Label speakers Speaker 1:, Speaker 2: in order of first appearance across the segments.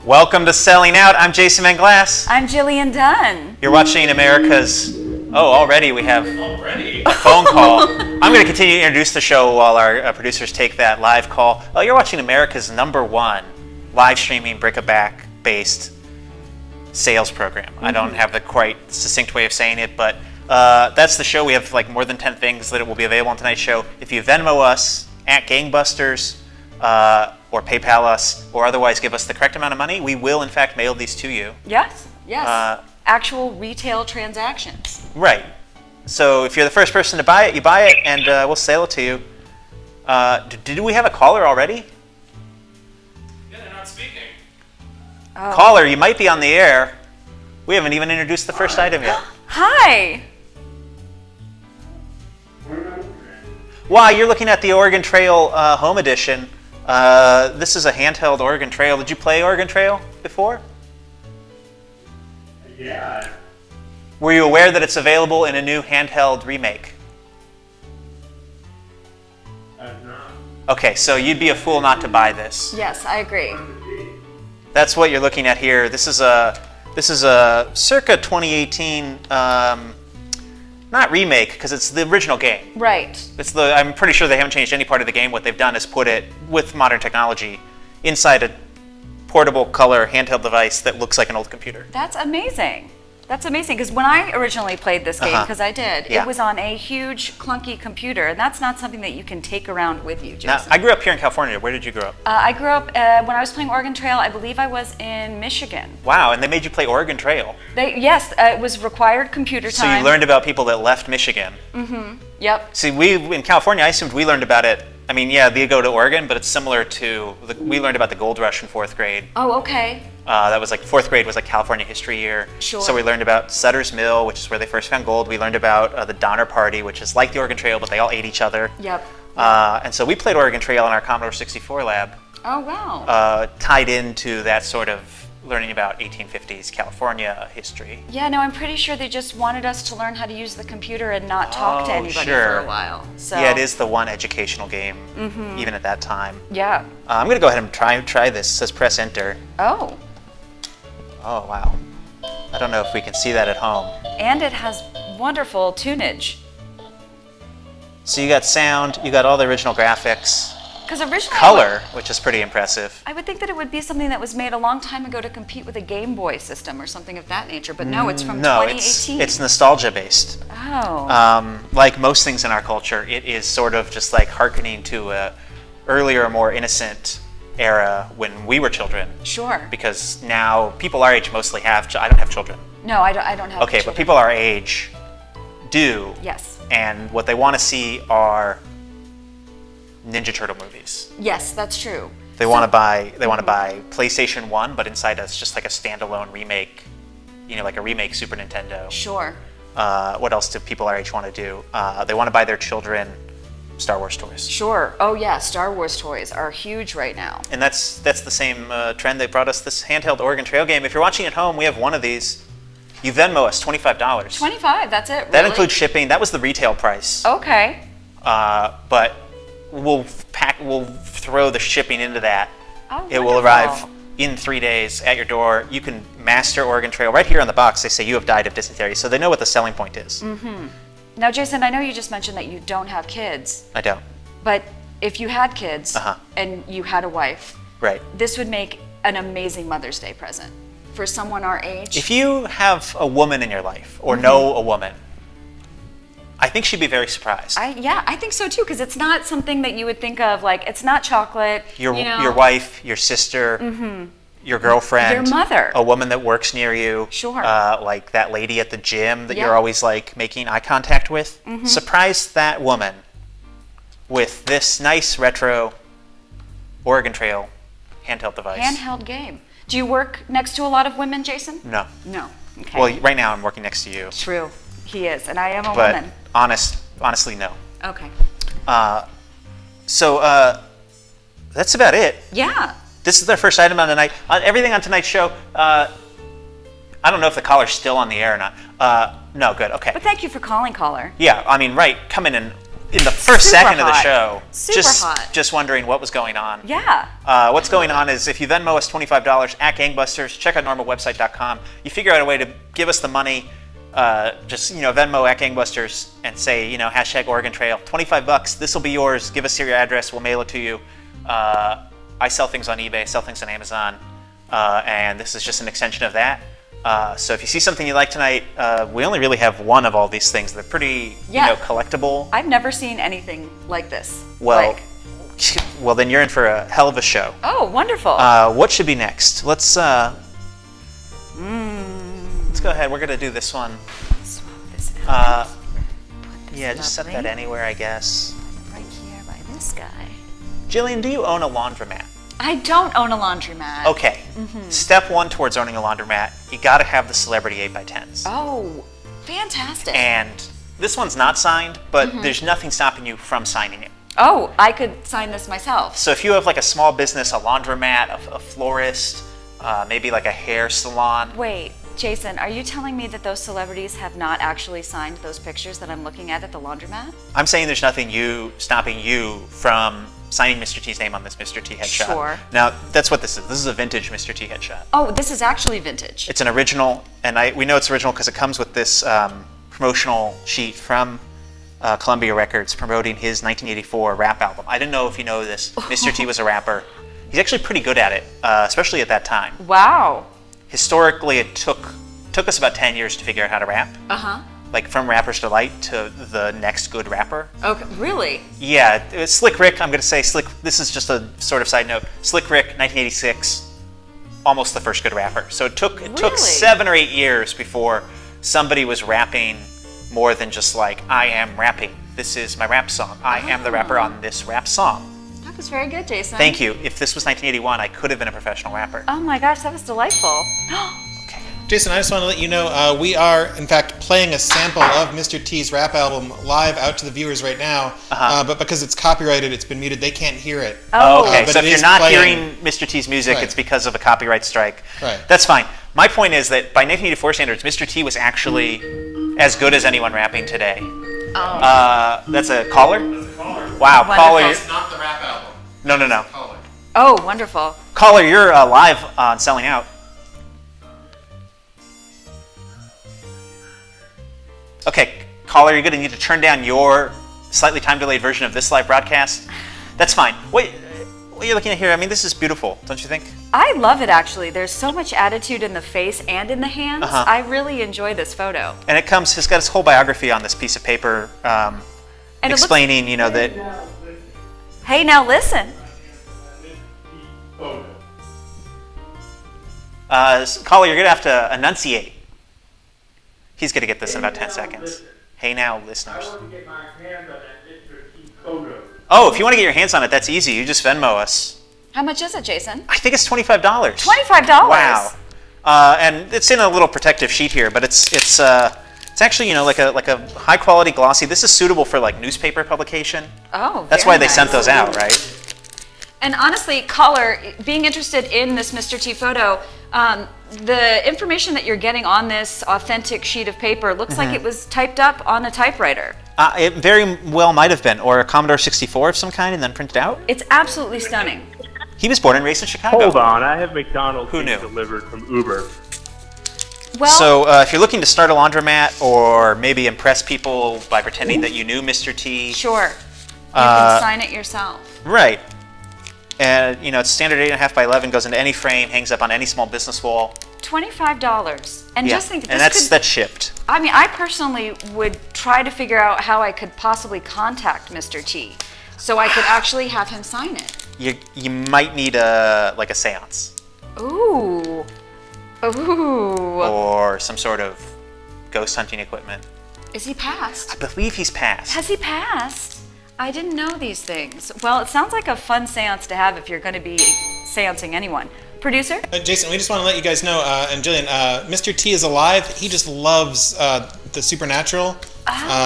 Speaker 1: Welcome to Selling Out. I'm Jason Van Glass.
Speaker 2: I'm Jillian Dunn.
Speaker 1: You're watching America's... Oh, already we have a phone call. I'm going to continue to introduce the show while our producers take that live call. Oh, you're watching America's #1 live streaming bric-a-brac-based sales program. I don't have the quite succinct way of saying it, but that's the show. We have like more than 10 things that will be available on tonight's show. If you Venmo us at Gangbusters, or PayPal us, or otherwise give us the correct amount of money, we will in fact mail these to you.
Speaker 2: Yes. Actual retail transactions.
Speaker 1: Right. So if you're the first person to buy it, you buy it, and we'll sell it to you. Did we have a caller already?
Speaker 3: Yeah, they're not speaking.
Speaker 2: Oh.
Speaker 1: Caller, you might be on the air. We haven't even introduced the first item yet.
Speaker 2: Hi.
Speaker 1: Wow, you're looking at the Oregon Trail Home Edition. This is a handheld Oregon Trail. Did you play Oregon Trail before?
Speaker 3: Yeah.
Speaker 1: Were you aware that it's available in a new handheld remake?
Speaker 3: I'm not.
Speaker 1: Okay, so you'd be a fool not to buy this.
Speaker 2: Yes, I agree.
Speaker 1: That's what you're looking at here. This is a circa 2018, not remake, because it's the original game.
Speaker 2: Right.
Speaker 1: I'm pretty sure they haven't changed any part of the game. What they've done is put it, with modern technology, inside a portable color handheld device that looks like an old computer.
Speaker 2: That's amazing. That's amazing, because when I originally played this game, because I did,
Speaker 1: Yeah.
Speaker 2: it was on a huge, clunky computer, and that's not something that you can take around with you, Jason.
Speaker 1: Now, I grew up here in California. Where did you grow up?
Speaker 2: I grew up, when I was playing Oregon Trail, I believe I was in Michigan.
Speaker 1: Wow, and they made you play Oregon Trail.
Speaker 2: Yes, it was required computer
Speaker 1: So
Speaker 2: time.
Speaker 1: you learned about people that left Michigan.
Speaker 2: Yep.
Speaker 1: See, in California, I assumed we learned about it. I mean, yeah, they go to Oregon, but it's similar to, we learned about the gold rush in 4th grade.
Speaker 2: Oh, okay.
Speaker 1: That was like 4th grade was like California history year.
Speaker 2: Sure.
Speaker 1: So we learned about Sutter's Mill, which is where they first found gold. We learned about the Donner Party, which is like the Oregon Trail, but they all ate each other.
Speaker 2: Yep.
Speaker 1: And so we played Oregon Trail in our Commodore 64 lab,
Speaker 2: Oh, wow.
Speaker 1: tied into that sort of learning about 1850s California history.
Speaker 2: Yeah, no, I'm pretty sure they just wanted us to learn how to use the computer and not talk to
Speaker 1: Oh,
Speaker 2: anybody
Speaker 1: sure.
Speaker 2: for a while. So
Speaker 1: Yeah, it is the one educational game, even at that time.
Speaker 2: Yeah.
Speaker 1: I'm going to go ahead and try this. It says press enter.
Speaker 2: Oh,
Speaker 1: Oh, wow. I don't know if we can see that at home.
Speaker 2: and it has wonderful tunage.
Speaker 1: So you got sound, you got all the original graphics,
Speaker 2: Because originally,
Speaker 1: color, which is pretty impressive.
Speaker 2: I would think that it would be something that was made a long time ago to compete with a Game Boy system or something of that nature. But no, it's from
Speaker 1: No,
Speaker 2: 2018.
Speaker 1: it's nostalgia based.
Speaker 2: Oh.
Speaker 1: Like most things in our culture, it is sort of just like hearkening to a earlier, more innocent era when we were children.
Speaker 2: Sure.
Speaker 1: Because now people our age mostly have. I don't have children.
Speaker 2: No, I don't have.
Speaker 1: Okay, but
Speaker 2: children.
Speaker 1: people our age do.
Speaker 2: Yes.
Speaker 1: And what they want to see are Ninja Turtle movies.
Speaker 2: Yes, that's true.
Speaker 1: They want to buy PlayStation 1, but inside it's just like a standalone remake, like a remake Super Nintendo.
Speaker 2: Sure.
Speaker 1: What else do people our age want to do? They want to buy their children Star Wars toys.
Speaker 2: Sure. Oh yeah, Star Wars toys are huge right now.
Speaker 1: And that's the same trend that brought us this handheld Oregon Trail game. If you're watching at home, we have one of these. You Venmo us $25.
Speaker 2: 25. That's it.
Speaker 1: That
Speaker 2: really?
Speaker 1: includes shipping. That was the retail price.
Speaker 2: Okay.
Speaker 1: But we'll throw the shipping into that.
Speaker 2: Oh,
Speaker 1: It will arrive in 3 days at your door. You can master Oregon Trail. Right here on the box, they say you have died of dysentery, so they know what the selling point is.
Speaker 2: Now, Jason, I know you just mentioned that you don't have kids,
Speaker 1: I don't.
Speaker 2: but if you had kids
Speaker 1: Uh-huh.
Speaker 2: and you had a wife,
Speaker 1: Right.
Speaker 2: this would make an amazing Mother's Day present for someone our age.
Speaker 1: If you have a woman in your life or know a woman, I think she'd be very surprised.
Speaker 2: I think so too, because it's not something that you would think of, like, it's not chocolate.
Speaker 1: Your wife, your sister, your girlfriend,
Speaker 2: Your mother.
Speaker 1: a woman that works near you,
Speaker 2: Sure.
Speaker 1: like that lady at the gym that
Speaker 2: Yeah.
Speaker 1: you're always like making eye contact with. Surprise that woman with this nice retro Oregon Trail handheld device.
Speaker 2: Handheld game. Do you work next to a lot of women, Jason?
Speaker 1: No.
Speaker 2: No. Okay.
Speaker 1: Well, right now I'm working next to you,
Speaker 2: True. He is, and I am a
Speaker 1: but
Speaker 2: woman.
Speaker 1: honestly, no.
Speaker 2: Okay.
Speaker 1: So that's about it.
Speaker 2: Yeah.
Speaker 1: This is our first item on tonight. Everything on tonight's show. I don't know if the caller's still on the air or not. No, good. Okay.
Speaker 2: But thank you for calling, caller.
Speaker 1: Yeah, I mean, right. Come in and in the first
Speaker 2: Super
Speaker 1: second of the
Speaker 2: hot.
Speaker 1: show,
Speaker 2: Super hot.
Speaker 1: just wondering what was going on.
Speaker 2: Yeah.
Speaker 1: What's going on is if you Venmo us $25 at Gangbusters, check out normalwebsite.com. You figure out a way to give us the money. Just Venmo at Gangbusters and say hashtag Oregon Trail. $25. This will be yours. Give us your address. We'll mail it to you. I sell things on eBay. Sell things on Amazon. And this is just an extension of that. So if you see something you like tonight, we only really have one of all these things. They're pretty, collectible.
Speaker 2: I've never seen anything like this.
Speaker 1: Well, well, then you're in for a hell of a show.
Speaker 2: Oh, wonderful.
Speaker 1: What should be next? Let's go ahead. We're gonna do this one.
Speaker 2: Swap this out.
Speaker 1: Yeah, just set that anywhere, I guess.
Speaker 2: Right here by this guy.
Speaker 1: Jillian, do you own a laundromat?
Speaker 2: I don't own a laundromat.
Speaker 1: Okay. Step one towards owning a laundromat, you gotta have the celebrity 8x10s.
Speaker 2: Oh, fantastic.
Speaker 1: And this one's not signed, but there's nothing stopping you from signing it.
Speaker 2: Oh, I could sign this myself.
Speaker 1: So if you have like a small business, a laundromat, a florist, maybe like a hair salon.
Speaker 2: Wait, Jason, are you telling me that those celebrities have not actually signed those pictures that I'm looking at the laundromat?
Speaker 1: I'm saying there's nothing stopping you from signing Mr. T's name on this Mr. T headshot. Sure. Now, that's what this is. This is a vintage Mr. T headshot.
Speaker 2: Oh, this is actually vintage.
Speaker 1: It's an original, and we know it's original because it comes with this promotional sheet from Columbia Records promoting his 1984 rap album. I didn't know if you know this. Mr. T was a rapper. He's actually pretty good at it, especially at that time.
Speaker 2: Wow.
Speaker 1: Historically, it took us about 10 years to figure out how to rap.
Speaker 2: Uh-huh.
Speaker 1: Like from Rapper's Delight to the next good rapper.
Speaker 2: Okay, really?
Speaker 1: Yeah, it was Slick Rick. I'm going to say Slick. This is just a sort of side note. Slick Rick, 1986, almost the first good rapper. So it took 7 or 8 years before somebody was rapping more than just like, I am rapping. This is my rap song. I am the rapper on this rap song.
Speaker 2: That was very good, Jason.
Speaker 1: Thank you. If this was 1981, I could have been a professional rapper.
Speaker 2: Oh my gosh, that was delightful.
Speaker 1: Okay.
Speaker 4: Jason, I just want to let you know we are, in fact, playing a sample of Mr. T's rap album live out to the viewers right now. But because it's copyrighted, it's been muted. They can't hear it.
Speaker 2: Oh,
Speaker 1: okay.
Speaker 4: But
Speaker 1: So if
Speaker 4: it
Speaker 1: you're
Speaker 4: is
Speaker 1: not
Speaker 4: playing.
Speaker 1: hearing Mr. T's music,
Speaker 4: Right.
Speaker 1: it's because of a copyright strike.
Speaker 4: Right.
Speaker 1: That's fine. My point is that by 1984 standards, Mr. T was actually as good as anyone rapping today.
Speaker 2: Oh.
Speaker 1: That's a caller?
Speaker 3: That's a caller.
Speaker 1: Wow,
Speaker 2: Wonderful.
Speaker 1: caller.
Speaker 3: It's not the rap album.
Speaker 1: No.
Speaker 3: Caller.
Speaker 2: Oh, wonderful.
Speaker 1: Caller, you're live on Selling Out. Okay, caller, you're going to need to turn down your slightly time-delayed version of this live broadcast. That's fine. What you're looking at here, I mean, this is beautiful, don't you think?
Speaker 2: I love it, actually. There's so much attitude in the face and in the hands. I really enjoy this photo.
Speaker 1: And he's got his whole biography on this piece of paper,
Speaker 2: And it looks-
Speaker 1: explaining, that.
Speaker 2: Hey, now listen.
Speaker 1: Caller, you're going to have to enunciate. He's going to get this in about 10 seconds. Hey now, listeners.
Speaker 3: I want to get my hand on that Mr. T photo.
Speaker 1: Oh, if you want to get your hands on it, that's easy. You just Venmo us.
Speaker 2: How much is it, Jason?
Speaker 1: I think it's $25.
Speaker 2: $25.
Speaker 1: Wow. And it's in a little protective sheet here, but it's actually like a high quality glossy. This is suitable for like newspaper publication.
Speaker 2: Oh,
Speaker 1: That's
Speaker 2: very
Speaker 1: why they
Speaker 2: nice.
Speaker 1: sent those out, right?
Speaker 2: And honestly, caller, being interested in this Mr. T photo, the information that you're getting on this authentic sheet of paper looks like it was typed up on a typewriter.
Speaker 1: It very well might have been, or a Commodore 64 of some kind, and then printed out.
Speaker 2: It's absolutely stunning.
Speaker 1: He was born and raised in Chicago.
Speaker 3: Hold on, I have McDonald's
Speaker 1: Who
Speaker 3: being
Speaker 1: knew?
Speaker 3: delivered from Uber.
Speaker 2: Well,
Speaker 1: So if you're looking to start a laundromat or maybe impress people by pretending that you knew Mr. T,
Speaker 2: sure. You can sign it yourself.
Speaker 1: right? And it's standard 8.5 by 11, goes into any frame, hangs up on any small business wall.
Speaker 2: $25. And just think,
Speaker 1: and
Speaker 2: this
Speaker 1: that's shipped.
Speaker 2: I mean, I personally would try to figure out how I could possibly contact Mr. T so I could actually have him sign it.
Speaker 1: You might need a séance
Speaker 2: Ooh. Ooh.
Speaker 1: or some sort of ghost hunting equipment.
Speaker 2: Is he passed?
Speaker 1: I believe he's passed.
Speaker 2: Has he passed? I didn't know these things. Well, it sounds like a fun seance to have if you're going to be seancing anyone. Producer?
Speaker 4: Jason, we just want to let you guys know, and Jillian, Mr. T is alive. He just loves the supernatural.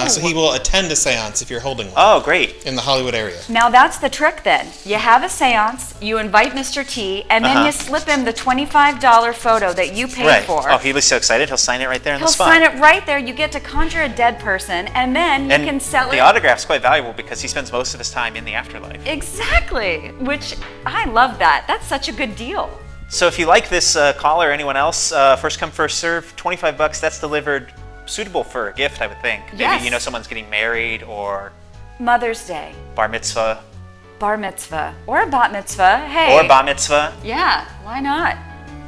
Speaker 4: So he will attend a seance if you're holding one
Speaker 1: Oh, great.
Speaker 4: in the Hollywood area.
Speaker 2: Now that's the trick then. You have a seance, you invite Mr. T, and then you slip him the $25 photo that you paid
Speaker 1: Right.
Speaker 2: for.
Speaker 1: Oh, he was so excited. He'll sign it right there on
Speaker 2: He'll
Speaker 1: the spot.
Speaker 2: sign it right there. You get to conjure a dead person, and then you can sell
Speaker 1: the
Speaker 2: it.
Speaker 1: autograph's quite valuable because he spends most of his time in the afterlife.
Speaker 2: Exactly, which I love that. That's such a good deal.
Speaker 1: So if you like this caller or anyone else, first come, first serve, $25, that's delivered, suitable for a gift, I would think. Maybe
Speaker 2: Yes.
Speaker 1: someone's getting married or
Speaker 2: Mother's Day,
Speaker 1: bar mitzvah
Speaker 2: bar mitzvah, or a bat mitzvah. Hey.
Speaker 1: or bat mitzvah.
Speaker 2: Yeah, why not?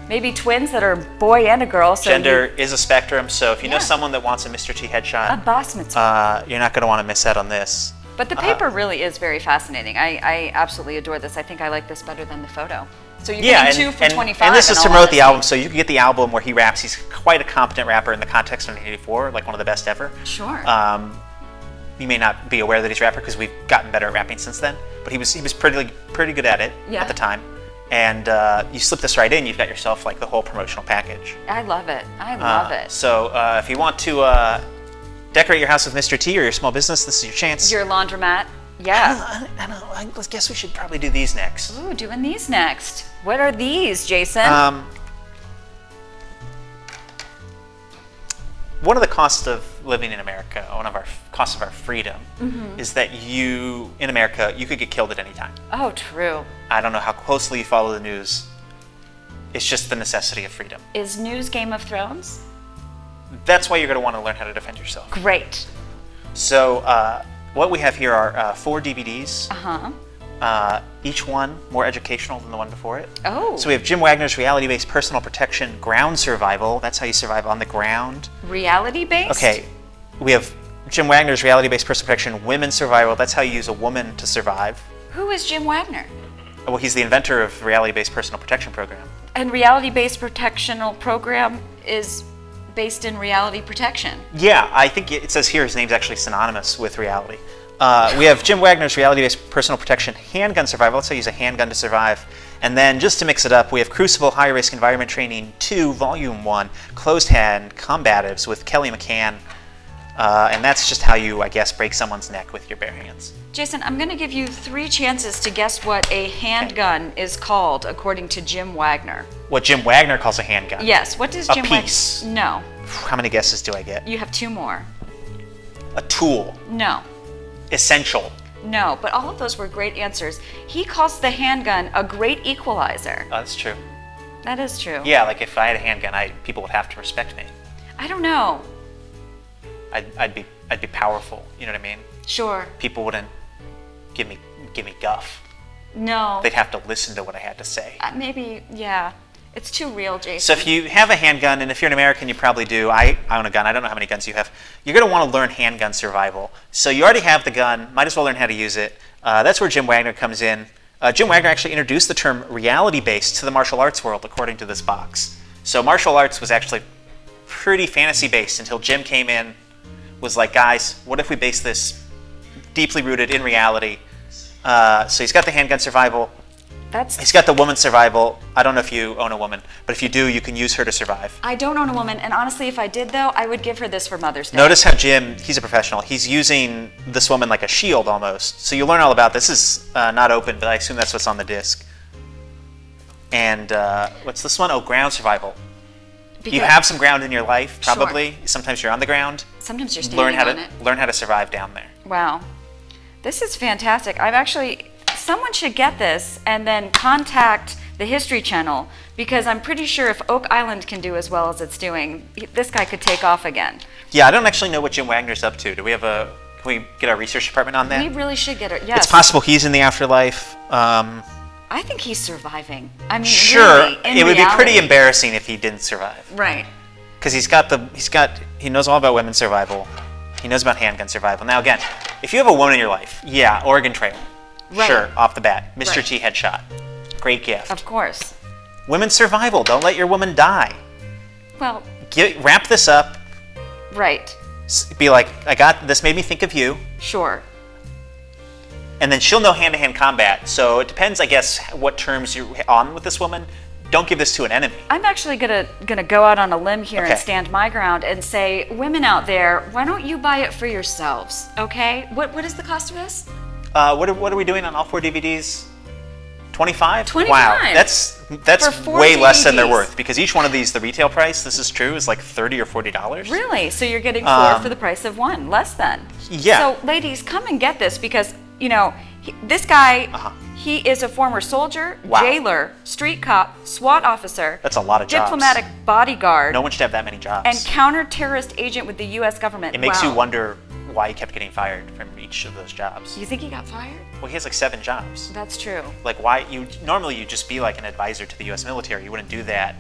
Speaker 2: Maybe twins that are a boy and a girl. So
Speaker 1: Gender is a spectrum, so if you know
Speaker 2: Yeah.
Speaker 1: someone that wants a Mr. T
Speaker 2: a
Speaker 1: headshot,
Speaker 2: bas mitzvah.
Speaker 1: you're not going to want to miss out on this.
Speaker 2: But the paper really is very fascinating. I absolutely adore this. I think I like this better than the photo. So you're
Speaker 1: Yeah,
Speaker 2: getting two for 25.
Speaker 1: and this is
Speaker 2: in
Speaker 1: to
Speaker 2: all
Speaker 1: promote the
Speaker 2: honesty.
Speaker 1: album, so you can get the album where he raps. He's quite a competent rapper in the context of 1984, like one of the best ever.
Speaker 2: Sure.
Speaker 1: You may not be aware that he's a rapper because we've gotten better at rapping since then, but he was pretty good at it
Speaker 2: Yeah.
Speaker 1: at the time. And you slip this right in, you've got yourself like the whole promotional package.
Speaker 2: I love it. I love it.
Speaker 1: So if you want to decorate your house with Mr. T or your small business, this is your chance.
Speaker 2: Your laundromat. Yeah.
Speaker 1: I don't know. I guess we should probably do these next.
Speaker 2: Ooh, doing these next. What are these, Jason?
Speaker 1: One of the costs of living in America, one of our costs of our freedom, is that in America, you could get killed at any time.
Speaker 2: Oh, true.
Speaker 1: I don't know how closely you follow the news. It's just the necessity of freedom.
Speaker 2: Is news Game of Thrones?
Speaker 1: That's why you're going to want to learn how to defend yourself.
Speaker 2: Great.
Speaker 1: So what we have here are 4 DVDs.
Speaker 2: Uh-huh.
Speaker 1: Each one more educational than the one before it.
Speaker 2: Oh.
Speaker 1: So we have Jim Wagner's reality-based personal protection, ground survival. That's how you survive on the ground.
Speaker 2: Reality-based?
Speaker 1: Okay. We have Jim Wagner's reality-based personal protection, women's survival. That's how you use a woman to survive.
Speaker 2: Who is Jim Wagner?
Speaker 1: Well, he's the inventor of the reality-based personal protection program.
Speaker 2: And reality-based protectional program is based in reality protection.
Speaker 1: Yeah, I think it says here his name's actually synonymous with reality. We have Jim Wagner's reality-based personal protection, handgun survival. That's how you use a handgun to survive. And then just to mix it up, we have Crucible High-Risk Environment Training 2, Volume 1, Closed Hand Combatives with Kelly McCann. And that's just how you, I guess, break someone's neck with your bare hands.
Speaker 2: Jason, I'm going to give you 3 chances to guess what a handgun is called according to Jim Wagner.
Speaker 1: What Jim Wagner calls a handgun.
Speaker 2: Yes, what does
Speaker 1: A
Speaker 2: Jim
Speaker 1: piece.
Speaker 2: Wagner... No.
Speaker 1: How many guesses do I get?
Speaker 2: You have 2 more.
Speaker 1: A tool.
Speaker 2: No.
Speaker 1: Essential.
Speaker 2: No, but all of those were great answers. He calls the handgun a great equalizer.
Speaker 1: Oh, that's true.
Speaker 2: That is true.
Speaker 1: Yeah, like if I had a handgun, people would have to respect me.
Speaker 2: I don't know.
Speaker 1: I'd be powerful. You know what I mean?
Speaker 2: Sure.
Speaker 1: People wouldn't give me guff.
Speaker 2: No.
Speaker 1: They'd have to listen to what I had to say.
Speaker 2: Maybe, yeah. It's too real, Jason.
Speaker 1: So if you have a handgun, and if you're an American, you probably do. I own a gun. I don't know how many guns you have. You're going to want to learn handgun survival. So you already have the gun. Might as well learn how to use it. That's where Jim Wagner comes in. Jim Wagner actually introduced the term reality-based to the martial arts world, according to this box. So martial arts was actually pretty fantasy-based until Jim came in, was like, guys, what if we base this deeply rooted in reality? So he's got the handgun survival. He's got the woman survival. I don't know if you own a woman, but if you do, you can use her to survive.
Speaker 2: I don't own a woman, and honestly, if I did, though, I would give her this for Mother's Day.
Speaker 1: Notice how Jim, he's a professional. He's using this woman like a shield almost. So you learn all about this. This is not open, but I assume that's what's on the disc. And what's this one? Oh, ground survival. You have some ground in your life, probably.
Speaker 2: Sure.
Speaker 1: Sometimes you're on the ground.
Speaker 2: Sometimes you're standing on it.
Speaker 1: Learn how to survive down there.
Speaker 2: Wow. This is fantastic. Someone should get this and then contact the History Channel, because I'm pretty sure if Oak Island can do as well as it's doing, this guy could take off again.
Speaker 1: Yeah, I don't actually know what Jim Wagner's up to. Can we get our research department on that?
Speaker 2: We really should get it, yes.
Speaker 1: It's possible he's in the afterlife.
Speaker 2: I think he's surviving. I mean,
Speaker 1: sure,
Speaker 2: really, in
Speaker 1: it would be pretty
Speaker 2: reality.
Speaker 1: embarrassing if he didn't survive.
Speaker 2: Right.
Speaker 1: Because he knows all about women's survival. He knows about handgun survival. Now again, if you have a woman in your life, yeah, Oregon Trail.
Speaker 2: Right.
Speaker 1: Sure, off the bat. Mr.
Speaker 2: Right.
Speaker 1: T headshot. Great gift.
Speaker 2: Of course.
Speaker 1: Women's survival. Don't let your woman die.
Speaker 2: Well,
Speaker 1: Wrap this up.
Speaker 2: right.
Speaker 1: Be like, this made me think of you.
Speaker 2: Sure.
Speaker 1: And then she'll know hand-to-hand combat. So it depends, I guess, what terms you're on with this woman. don't give this to an enemy.
Speaker 2: I'm actually gonna go out on a limb here
Speaker 1: Okay.
Speaker 2: and stand my ground and say, women out there, why don't you buy it for yourselves? Okay? What is the cost of this?
Speaker 1: What are we doing on all 4 DVDs? 25?
Speaker 2: 25.
Speaker 1: Wow, that's
Speaker 2: For 4
Speaker 1: way less than they're
Speaker 2: DVDs.
Speaker 1: worth, because each one of these, the retail price, this is true, is like $30 or $40.
Speaker 2: Really? So you're getting 4 for the price of 1, less than.
Speaker 1: Yeah.
Speaker 2: So ladies, come and get this because, this guy,
Speaker 1: Uh-huh.
Speaker 2: he is a former soldier,
Speaker 1: Wow.
Speaker 2: jailer, street cop, SWAT officer.
Speaker 1: That's a lot of jobs.
Speaker 2: Diplomatic bodyguard.
Speaker 1: No one should have that many jobs.
Speaker 2: And counter-terrorist agent with the U.S. government.
Speaker 1: It makes
Speaker 2: Wow.
Speaker 1: you wonder why he kept getting fired from each of those jobs.
Speaker 2: You think he got fired?
Speaker 1: Well, he has like 7 jobs.
Speaker 2: That's true.
Speaker 1: Like, why normally you'd just be like an advisor to the U.S. military. You wouldn't do that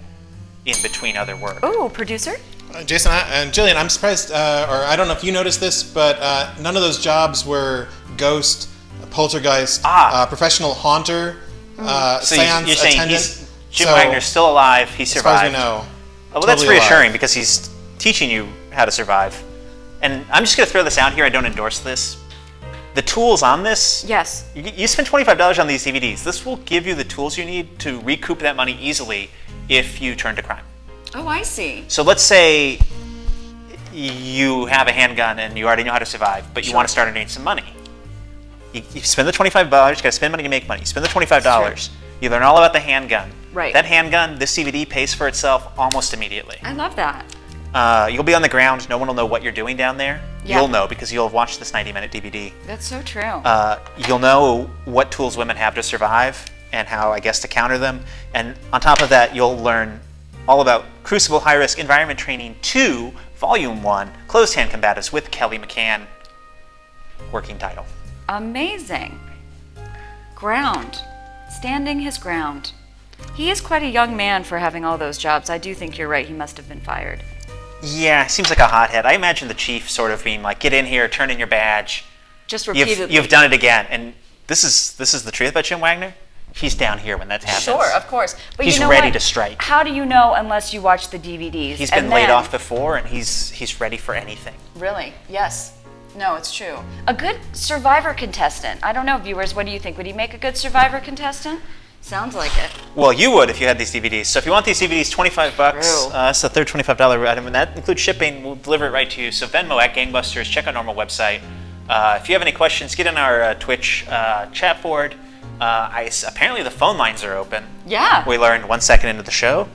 Speaker 1: in between other work.
Speaker 2: Oh, producer?
Speaker 4: Jason and Jillian, I'm surprised, or I don't know if you noticed this, but none of those jobs were ghost, poltergeist, professional haunter,
Speaker 1: So
Speaker 4: seance
Speaker 1: you're saying
Speaker 4: attendant.
Speaker 1: Jim Wagner's still alive. He
Speaker 4: As far
Speaker 1: survived.
Speaker 4: as we know.
Speaker 1: Well, that's
Speaker 4: totally
Speaker 1: reassuring
Speaker 4: alive.
Speaker 1: because he's teaching you how to survive. And I'm just going to throw this out here. I don't endorse this. The tools on this,
Speaker 2: Yes.
Speaker 1: you spend $25 on these DVDs. This will give you the tools you need to recoup that money easily if you turn to crime.
Speaker 2: Oh, I see.
Speaker 1: So let's say you have a handgun and you already know how to survive, but you
Speaker 2: Sure.
Speaker 1: want to start earning some money. You spend the $25, you got to spend money to make money. You spend the $25, you learn all about the handgun.
Speaker 2: Right.
Speaker 1: That handgun, this DVD pays for itself almost immediately.
Speaker 2: I love that.
Speaker 1: You'll be on the ground. No one will know what you're doing down there.
Speaker 2: Yeah.
Speaker 1: You'll know because you'll have watched this 90-minute DVD.
Speaker 2: That's so true.
Speaker 1: You'll know what tools women have to survive and how, I guess, to counter them. And on top of that, you'll learn all about Crucible High Risk Environment Training 2, Volume 1, Closed Hand Combatives with Kelly McCann. Working title.
Speaker 2: Amazing. Ground. Standing his ground. He is quite a young man for having all those jobs. I do think you're right. He must have been fired.
Speaker 1: Yeah, seems like a hothead. I imagine the chief sort of being like, get in here, turn in your badge.
Speaker 2: Just repeatedly.
Speaker 1: You've done it again. And this is the truth about Jim Wagner. He's down here when that happens.
Speaker 2: Sure, of course. But
Speaker 1: He's
Speaker 2: you know
Speaker 1: ready
Speaker 2: what?
Speaker 1: to strike.
Speaker 2: How do you know unless you watch the DVDs?
Speaker 1: He's
Speaker 2: And
Speaker 1: been laid
Speaker 2: then-
Speaker 1: off before, and he's ready for anything.
Speaker 2: Really? Yes. No, it's true. A good Survivor contestant. I don't know, viewers. What do you think? Would he make a good Survivor contestant? Sounds like it.
Speaker 1: Well, you would if you had these DVDs. So if you want these DVDs, $25.
Speaker 2: True.
Speaker 1: It's the third $25 item, and that includes shipping. We'll deliver it right to you. So Venmo at Gangbusters. Check our normal website. If you have any questions, get in our Twitch chat board. Apparently the phone lines are open.
Speaker 2: Yeah.
Speaker 1: We learned 1 second into the show.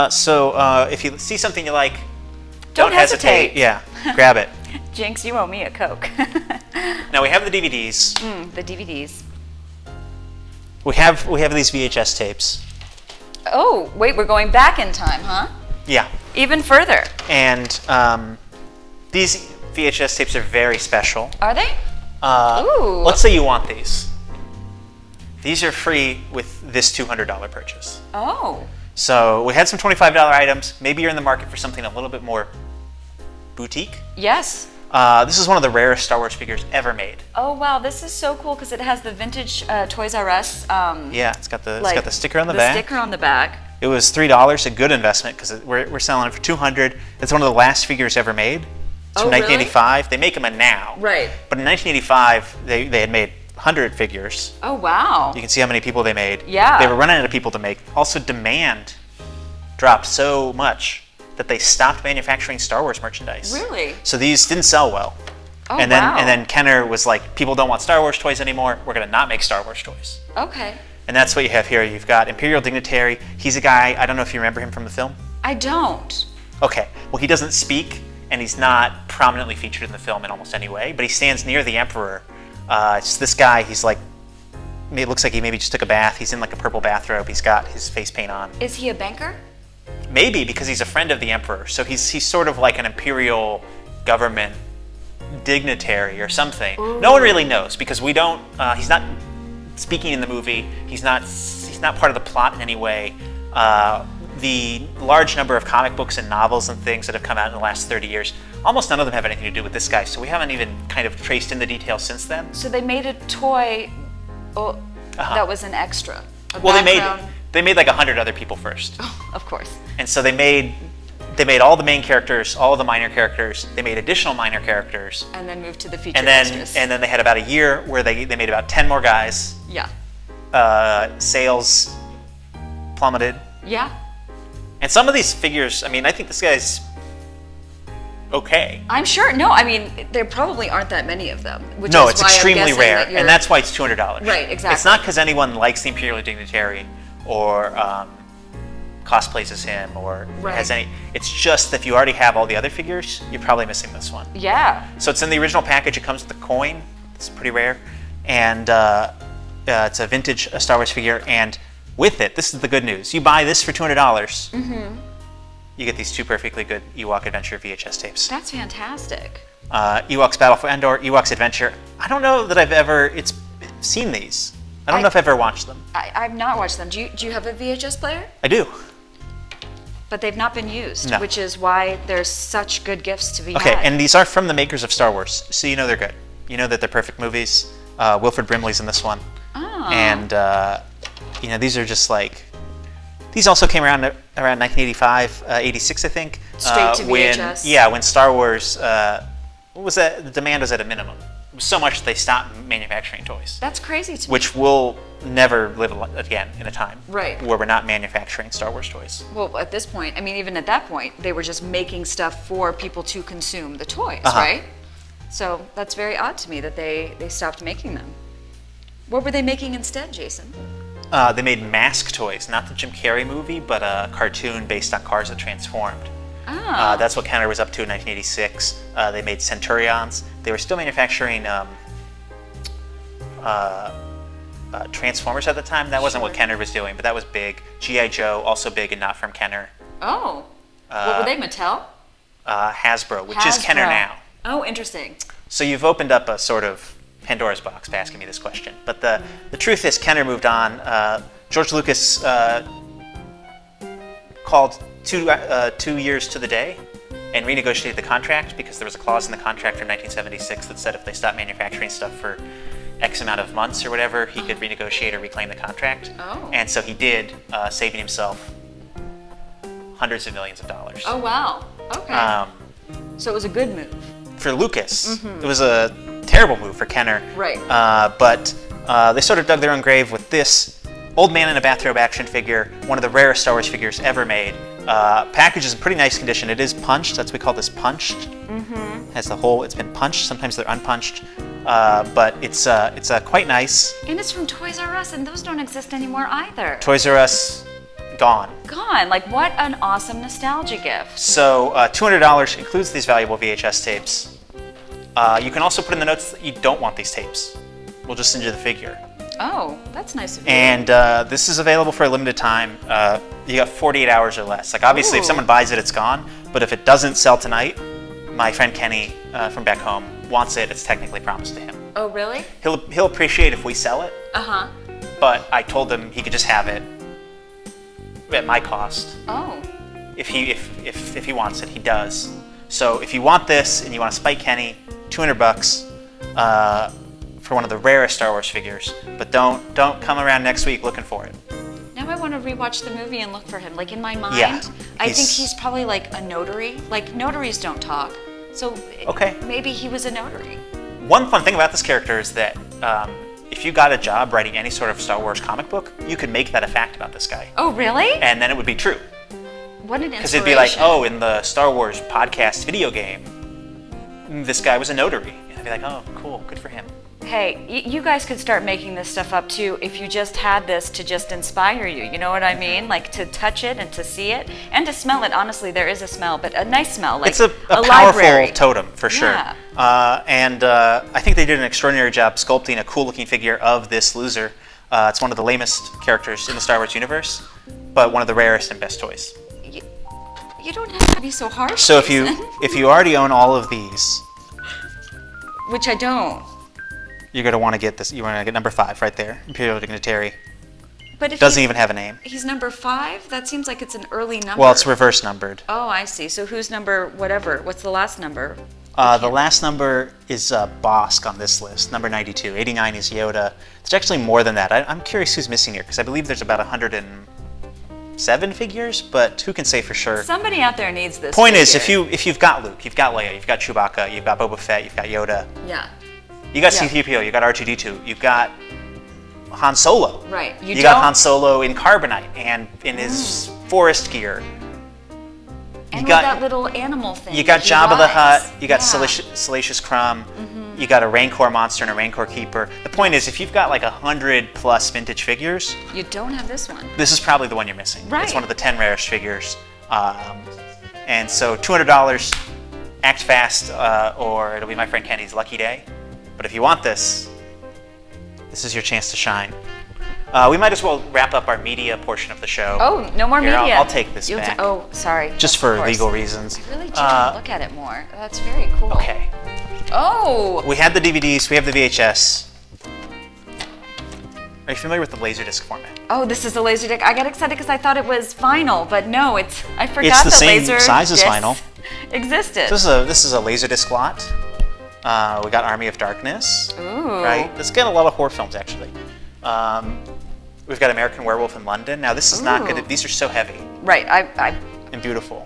Speaker 1: So if you see something you like,
Speaker 2: Don't hesitate.
Speaker 1: Yeah, grab it.
Speaker 2: Jinx, you owe me a Coke.
Speaker 1: Now we have the DVDs.
Speaker 2: The DVDs.
Speaker 1: We have these VHS tapes.
Speaker 2: Oh, wait, we're going back in time, huh?
Speaker 1: Yeah.
Speaker 2: Even further.
Speaker 1: And these VHS tapes are very special.
Speaker 2: Are they? Ooh.
Speaker 1: Let's say you want these. These are free with this $200 purchase.
Speaker 2: Oh.
Speaker 1: So we had some $25 items. Maybe you're in the market for something a little bit more boutique.
Speaker 2: Yes.
Speaker 1: This is one of the rarest Star Wars figures ever made.
Speaker 2: Oh, wow, this is so cool because it has the vintage Toys R Us.
Speaker 1: Yeah, it's got the sticker on the
Speaker 2: The
Speaker 1: back.
Speaker 2: sticker on the back.
Speaker 1: It was $3, a good investment because we're selling it for $200. It's one of the last figures ever made. It's
Speaker 2: Oh,
Speaker 1: from
Speaker 2: really?
Speaker 1: 1985. They make them now.
Speaker 2: Right.
Speaker 1: But in 1985, they had made 100 figures.
Speaker 2: Oh, wow.
Speaker 1: You can see how many people they made.
Speaker 2: Yeah.
Speaker 1: They were running out of people to make. Also, demand dropped so much that they stopped manufacturing Star Wars merchandise.
Speaker 2: Really?
Speaker 1: So these didn't sell well.
Speaker 2: Oh,
Speaker 1: and then
Speaker 2: wow.
Speaker 1: and then Kenner was like, people don't want Star Wars toys anymore. We're going to not make Star Wars toys.
Speaker 2: Okay.
Speaker 1: And that's what you have here. You've got Imperial Dignitary. He's a guy, I don't know if you remember him from the film.
Speaker 2: I don't.
Speaker 1: Okay, well, he doesn't speak, and he's not prominently featured in the film in almost any way, but he stands near the Emperor. It's this guy, he's like, it looks like he maybe just took a bath. He's in like a purple bathrobe. He's got his face paint on.
Speaker 2: Is he a banker?
Speaker 1: Maybe because he's a friend of the Emperor. So he's sort of like an imperial government dignitary or something.
Speaker 2: Ooh.
Speaker 1: No one really knows because we don't, he's not speaking in the movie. He's not part of the plot in any way. The large number of comic books and novels and things that have come out in the last 30 years, almost none of them have anything to do with this guy. So we haven't even kind of traced in the details since then.
Speaker 2: So they made a toy that was an extra.
Speaker 1: Well,
Speaker 2: background.
Speaker 1: they made like 100 other people first.
Speaker 2: Of course.
Speaker 1: And so they made all the main characters, all of the minor characters. They made additional minor characters.
Speaker 2: And then moved to the featured
Speaker 1: And then
Speaker 2: extras.
Speaker 1: they had about a year where they made about 10 more guys.
Speaker 2: Yeah.
Speaker 1: Sales plummeted
Speaker 2: Yeah.
Speaker 1: And some of these figures, I mean, I think this guy's okay.
Speaker 2: I'm sure. No, I mean, there probably aren't that many of them. Which
Speaker 1: No,
Speaker 2: is
Speaker 1: it's
Speaker 2: why I'm
Speaker 1: extremely
Speaker 2: guessing
Speaker 1: rare,
Speaker 2: that you're-
Speaker 1: and that's why it's $200.
Speaker 2: Right, exactly.
Speaker 1: It's not because anyone likes the Imperial Dignitary or cosplays as him or
Speaker 2: Right.
Speaker 1: has any. It's just if you already have all the other figures, you're probably missing this one.
Speaker 2: Yeah.
Speaker 1: So it's in the original package. It comes with a coin. It's pretty rare, and it's a vintage Star Wars figure. And with it, this is the good news: you buy this for $200.
Speaker 2: Mm-hmm.
Speaker 1: You get these two perfectly good Ewok Adventure VHS tapes.
Speaker 2: That's fantastic.
Speaker 1: Ewoks Battle for Endor, Ewoks Adventure. I don't know that I've ever seen these. I don't know if I've ever watched them.
Speaker 2: I've not watched them. Do you have a VHS player?
Speaker 1: I do.
Speaker 2: But they've not been used,
Speaker 1: No.
Speaker 2: which is why there's such good gifts to be
Speaker 1: Okay,
Speaker 2: had.
Speaker 1: and these are from the makers of Star Wars, so you know they're good. You know that they're perfect movies. Wilford Brimley's in this one.
Speaker 2: Oh.
Speaker 1: And, these are just like... These also came around 1985, 86, I think.
Speaker 2: Straight to
Speaker 1: when,
Speaker 2: VHS.
Speaker 1: Yeah, when Star Wars... what was that? The demand was at a minimum. It was so much that they stopped manufacturing toys.
Speaker 2: That's crazy to me.
Speaker 1: Which will never live again in a time
Speaker 2: Right.
Speaker 1: where we're not manufacturing Star Wars toys.
Speaker 2: Well, at this point, I mean, even at that point, they were just making stuff for people to consume the toys,
Speaker 1: Uh-huh.
Speaker 2: right? So that's very odd to me that they stopped making them. What were they making instead, Jason?
Speaker 1: They made Mask toys, not the Jim Carrey movie, but a cartoon based on cars that transformed.
Speaker 2: Ah.
Speaker 1: That's what Kenner was up to in 1986. They made Centurions. They were still manufacturing Transformers at the time. That wasn't what
Speaker 2: Sure.
Speaker 1: Kenner was doing, but that was big. G.I. Joe, also big and not from Kenner.
Speaker 2: Oh. What were they, Mattel?
Speaker 1: Hasbro, which is Kenner
Speaker 2: Hasbro.
Speaker 1: now.
Speaker 2: Oh, interesting.
Speaker 1: So you've opened up a sort of Pandora's box by asking me this question. But the truth is, Kenner moved on. George Lucas called 2 years to the day and renegotiated the contract because there was a clause in the contract from 1976 that said if they stopped manufacturing stuff for X amount of months or whatever, he could renegotiate or reclaim the contract.
Speaker 2: Oh.
Speaker 1: And so he did, saving himself hundreds of millions of dollars.
Speaker 2: Oh, wow. Okay. So it was a good move.
Speaker 1: For Lucas, it was a terrible move for Kenner.
Speaker 2: Right.
Speaker 1: But they sort of dug their own grave with this old man in a bathrobe action figure, one of the rarest Star Wars figures ever made. Package is in pretty nice condition. It is punched. That's what we call this punched. Has the hole. It's been punched. Sometimes they're unpunched. But it's quite nice.
Speaker 2: And it's from Toys R Us, and those don't exist anymore either.
Speaker 1: Toys R Us, gone.
Speaker 2: Gone. Like, what an awesome nostalgia gift.
Speaker 1: So $200 includes these valuable VHS tapes. You can also put in the notes that you don't want these tapes. We'll just send you the figure.
Speaker 2: Oh, that's nice of you.
Speaker 1: And this is available for a limited time. You got 48 hours or less. Like obviously, if
Speaker 2: Ooh.
Speaker 1: someone buys it, it's gone. But if it doesn't sell tonight, my friend Kenny from back home wants it. It's technically promised to him.
Speaker 2: Oh, really?
Speaker 1: He'll appreciate if we sell it.
Speaker 2: Uh-huh.
Speaker 1: But I told him he could just have it at my cost.
Speaker 2: Oh.
Speaker 1: If he wants it, he does. So if you want this and you want to spite Kenny, $200 for one of the rarest Star Wars figures. But don't come around next week looking for it.
Speaker 2: Now I want to rewatch the movie and look for him. Like, in my mind,
Speaker 1: Yeah,
Speaker 2: I think
Speaker 1: he's-
Speaker 2: he's probably like a notary. Like, notaries don't talk. So
Speaker 1: Okay.
Speaker 2: maybe he was a notary.
Speaker 1: One fun thing about this character is that if you got a job writing any sort of Star Wars comic book, you could make that a fact about this guy.
Speaker 2: Oh, really?
Speaker 1: And then it would be true.
Speaker 2: What an
Speaker 1: Because
Speaker 2: inspiration.
Speaker 1: it'd be like, oh, in the Star Wars podcast video game, this guy was a notary. And I'd be like, oh, cool, good for him.
Speaker 2: Hey, you guys could start making this stuff up too if you just had this to just inspire you. You know what I mean? Like to touch it and to see it and to smell it. Honestly, there is a smell, but a nice smell. Like
Speaker 1: It's a powerful
Speaker 2: library.
Speaker 1: totem, for sure.
Speaker 2: Yeah.
Speaker 1: And I think they did an extraordinary job sculpting a cool-looking figure of this loser. It's one of the lamest characters in the Star Wars universe, but one of the rarest and best toys.
Speaker 2: You don't have to be so harsh.
Speaker 1: So if
Speaker 2: Jason.
Speaker 1: you already own all of these,
Speaker 2: Which I don't.
Speaker 1: you're gonna want to get this. You want to get number 5 right there, Imperial Dignitary.
Speaker 2: But if
Speaker 1: Doesn't
Speaker 2: he-
Speaker 1: even have a name.
Speaker 2: He's number 5? That seems like it's an early number.
Speaker 1: Well, it's reverse numbered.
Speaker 2: Oh, I see. So who's number whatever? What's the last number?
Speaker 1: The last number is Bosk on this list, number 92. 89 is Yoda. It's actually more than that. I'm curious who's missing here, because I believe there's about 107 figures, but who can say for sure?
Speaker 2: Somebody out there needs this.
Speaker 1: Point is,
Speaker 2: figure.
Speaker 1: if you've got Luke, you've got Leia, you've got Chewbacca, you've got Boba Fett, you've got Yoda,
Speaker 2: Yeah.
Speaker 1: you got
Speaker 2: Yeah.
Speaker 1: C-3PO, you got R2-D2, you've got Han Solo.
Speaker 2: Right.
Speaker 1: You got Han Solo in carbonite and in his forest gear.
Speaker 2: And
Speaker 1: You
Speaker 2: with
Speaker 1: got-
Speaker 2: that little animal thing.
Speaker 1: You got
Speaker 2: that he
Speaker 1: Jabba the
Speaker 2: rides.
Speaker 1: Hutt. You got
Speaker 2: Yeah.
Speaker 1: Salacious Crumb. You got a Rancor monster and a Rancor keeper. The point is, if you've got like 100+ vintage figures,
Speaker 2: You don't have this one.
Speaker 1: this is probably the one you're missing.
Speaker 2: Right.
Speaker 1: It's one of the 10 rarest figures. And so $200, act fast, or it'll be my friend Kenny's lucky day. But if you want this is your chance to shine. We might as well wrap up our media portion of the show.
Speaker 2: Oh, no more
Speaker 1: Here,
Speaker 2: media.
Speaker 1: I'll take this
Speaker 2: You'll
Speaker 1: back.
Speaker 2: oh, sorry.
Speaker 1: Just
Speaker 2: Of
Speaker 1: for
Speaker 2: course.
Speaker 1: legal reasons.
Speaker 2: I really do want to look at it more. That's very cool.
Speaker 1: Okay.
Speaker 2: Oh,
Speaker 1: We had the DVDs, we have the VHS. Are you familiar with the Laserdisc format?
Speaker 2: oh, this is a laser disc. I got excited because I thought it was vinyl, but no, I forgot
Speaker 1: It's the
Speaker 2: that
Speaker 1: same
Speaker 2: laser
Speaker 1: size as
Speaker 2: discs
Speaker 1: vinyl.
Speaker 2: existed.
Speaker 1: This is a Laserdisc lot. We got Army of Darkness.
Speaker 2: Ooh.
Speaker 1: Right? Let's get a lot of horror films actually. We've got American Werewolf in London. Now this is not good.
Speaker 2: Ooh.
Speaker 1: These are so heavy
Speaker 2: Right. I
Speaker 1: and beautiful.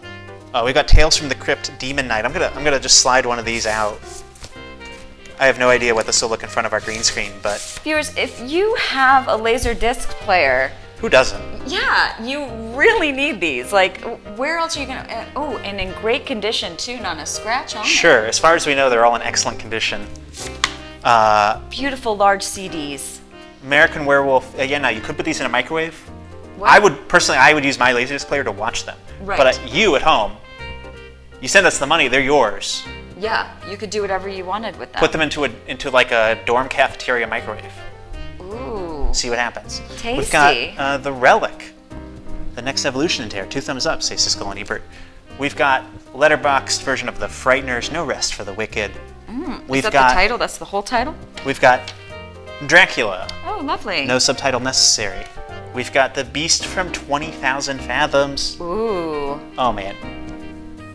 Speaker 1: We got Tales from the Crypt, Demon Knight. I'm gonna just slide one of these out. I have no idea what this will look in front of our green screen, but
Speaker 2: viewers, if you have a laser disc player,
Speaker 1: who doesn't?
Speaker 2: yeah, you really need these. Like, where else are you gonna? Oh, and in great condition too, not a scratch on them.
Speaker 1: Sure. As far as we know, they're all in excellent condition.
Speaker 2: Beautiful large CDs.
Speaker 1: American Werewolf. Yeah, no, you could put these in a microwave.
Speaker 2: What?
Speaker 1: I would use my Laserdisc player to watch them.
Speaker 2: Right.
Speaker 1: But you at home, you send us the money, they're yours.
Speaker 2: Yeah, you could do whatever you wanted with them.
Speaker 1: Put them into like a dorm cafeteria microwave.
Speaker 2: Ooh.
Speaker 1: See what happens.
Speaker 2: Tasty.
Speaker 1: We've got the Relic, the next evolution in terror. 2 thumbs up, say Siskel and Ebert. We've got letterboxed version of the Frighteners, No Rest for the Wicked.
Speaker 2: Is that the title? That's the whole title?
Speaker 1: We've got Dracula,
Speaker 2: Oh, lovely.
Speaker 1: no subtitle necessary. We've got The Beast from 20,000 Fathoms.
Speaker 2: Ooh.
Speaker 1: Oh man.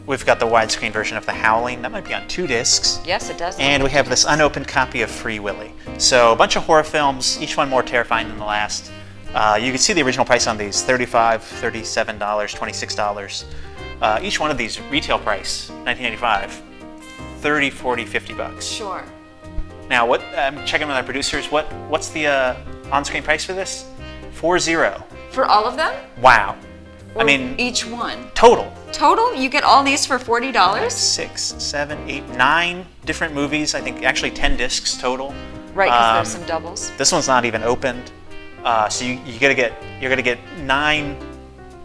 Speaker 1: We've got the widescreen version of The Howling. That might be on 2 discs.
Speaker 2: Yes, it does.
Speaker 1: And we have this unopened copy of Free Willy. So a bunch of horror films, each one more terrifying than the last. You can see the original price on these, $35, $37, $26. Each one of these retail price, $19.95, $30, $40, $50.
Speaker 2: Sure.
Speaker 1: Now, what I'm checking with our producers. What's the on-screen price for this? $40.
Speaker 2: For all of them?
Speaker 1: Wow. I
Speaker 2: Or
Speaker 1: mean,
Speaker 2: each one.
Speaker 1: total.
Speaker 2: Total? You get all these for $40?
Speaker 1: 6, 7, 8, 9 different movies. I think actually 10 discs total.
Speaker 2: Right, because there's some doubles.
Speaker 1: This one's not even opened, so you're gonna get 9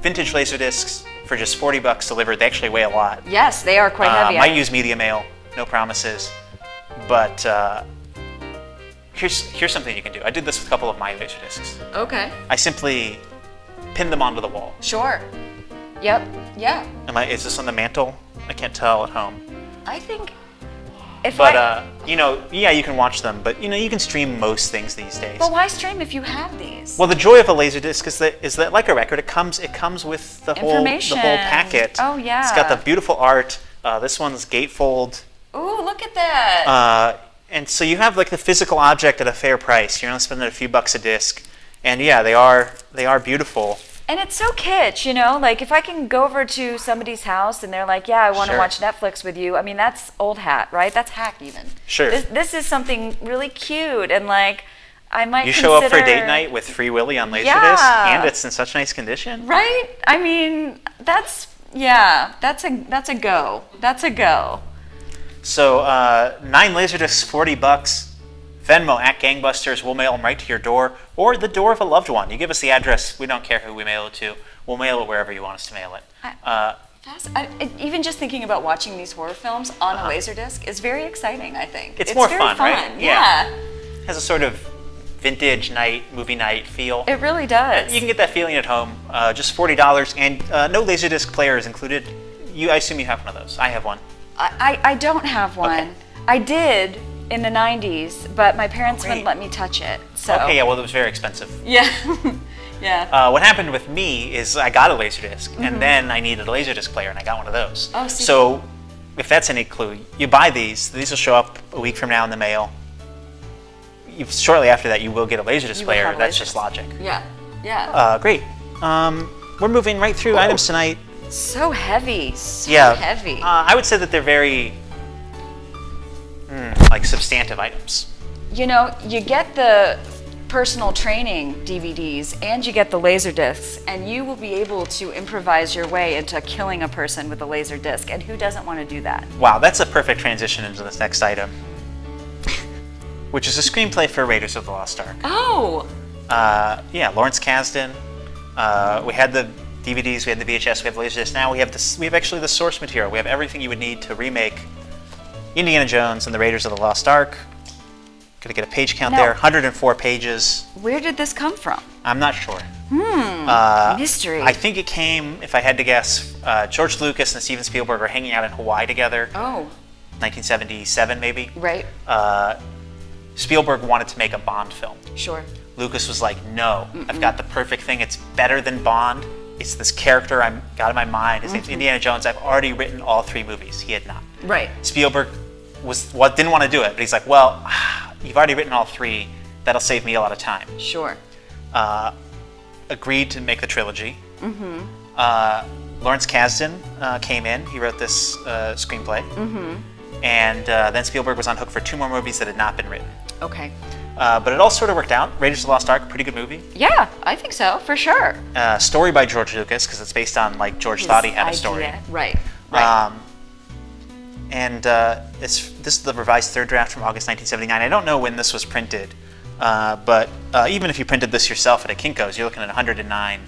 Speaker 1: vintage laser discs for just $40 delivered. They actually weigh a lot.
Speaker 2: Yes, they are quite heavy.
Speaker 1: Might use media mail, no promises, but here's something you can do. I did this with a couple of my laser discs.
Speaker 2: Okay.
Speaker 1: I simply pinned them onto the wall.
Speaker 2: Sure. Yep. Yeah.
Speaker 1: Is this on the mantle? I can't tell at home.
Speaker 2: I think if
Speaker 1: But
Speaker 2: I...
Speaker 1: you can watch them, but you can stream most things these days.
Speaker 2: But why stream if you have these?
Speaker 1: Well, the joy of a Laserdisc is that like a record, it comes with the whole
Speaker 2: Information.
Speaker 1: packet.
Speaker 2: Oh, yeah.
Speaker 1: It's got the beautiful art. This one's gatefold,
Speaker 2: Ooh, look at that.
Speaker 1: and so you have like the physical object at a fair price. You're only spending a few bucks a disc, and yeah, they are beautiful.
Speaker 2: And it's so kitsch, like if I can go over to somebody's house and they're like, yeah, I want to
Speaker 1: Sure.
Speaker 2: watch Netflix with you. I mean, that's old hat, right? That's hack even.
Speaker 1: Sure.
Speaker 2: This is something really cute and like I might
Speaker 1: You show up for
Speaker 2: consider-
Speaker 1: date night with Free Willy on Laserdisc,
Speaker 2: Yeah.
Speaker 1: and it's in such nice condition.
Speaker 2: Right? I mean, that's a go. That's a go.
Speaker 1: So 9 Laserdiscs, $40. Venmo at Gangbusters. We'll mail them right to your door or the door of a loved one. You give us the address. We don't care who we mail it to. We'll mail it wherever you want us to mail it.
Speaker 2: Even just thinking about watching these horror films on a Laserdisc is very exciting, I think.
Speaker 1: It's more
Speaker 2: very
Speaker 1: fun, right?
Speaker 2: Yeah.
Speaker 1: Has a sort of vintage movie night feel.
Speaker 2: It really does.
Speaker 1: You can get that feeling at home. Just $40, and no Laserdisc player is included. I assume you have one of those. I have one.
Speaker 2: I don't have one.
Speaker 1: Okay.
Speaker 2: I did in the 90s, but my parents
Speaker 1: Great.
Speaker 2: wouldn't let me touch it. So
Speaker 1: Okay, yeah, well, it was very expensive.
Speaker 2: Yeah. Yeah.
Speaker 1: What happened with me is I got a Laserdisc, and then I needed a Laserdisc player, and I got one of those.
Speaker 2: Oh, see.
Speaker 1: So, if that's any clue, you buy these. These will show up a week from now in the mail. Shortly after that, you will get a Laserdisc
Speaker 2: You will
Speaker 1: player.
Speaker 2: have a
Speaker 1: That's
Speaker 2: Laserdisc.
Speaker 1: just logic.
Speaker 2: Yeah. Yeah.
Speaker 1: Great. We're moving right through items tonight.
Speaker 2: So heavy. So
Speaker 1: Yeah.
Speaker 2: heavy.
Speaker 1: I would say that they're very like substantive items.
Speaker 2: You get the personal training DVDs, and you get the laser discs, and you will be able to improvise your way into killing a person with a laser disc. And who doesn't want to do that?
Speaker 1: Wow, that's a perfect transition into this next item, which is a screenplay for Raiders of the Lost Ark.
Speaker 2: Oh!
Speaker 1: Yeah, Lawrence Kasdan. We had the DVDs, we had the VHS, we have the Laserdisc. Now we have this. We have actually the source material. We have everything you would need to remake Indiana Jones and the Raiders of the Lost Ark. Gonna get a page count
Speaker 2: Now,
Speaker 1: there. 104 pages.
Speaker 2: Where did this come from?
Speaker 1: I'm not sure.
Speaker 2: Mystery.
Speaker 1: I think it came, if I had to guess, George Lucas and Steven Spielberg were hanging out in Hawaii together.
Speaker 2: Oh.
Speaker 1: 1977, maybe.
Speaker 2: Right.
Speaker 1: Spielberg wanted to make a Bond film.
Speaker 2: Sure.
Speaker 1: Lucas was like, no, I've got the perfect thing. It's better than Bond. It's this character I've got in my mind. His name's Indiana Jones. I've already written all 3 movies. He had not.
Speaker 2: Right.
Speaker 1: Spielberg didn't want to do it, but he's like, well, you've already written all 3. That'll save me a lot of time.
Speaker 2: Sure.
Speaker 1: Agreed to make the trilogy. Lawrence Kasdan came in. He wrote this screenplay. And then Spielberg was on hook for 2 more movies that had not been written.
Speaker 2: Okay.
Speaker 1: But it all sort of worked out. Raiders of the Lost Ark, pretty good movie.
Speaker 2: Yeah, I think so, for sure.
Speaker 1: Story by George Lucas, because it's based on, like, George thought he had a story.
Speaker 2: Idea. Right. Right.
Speaker 1: And this is the revised 3rd draft from August 1979. I don't know when this was printed, but even if you printed this yourself at a Kinko's, you're looking at 109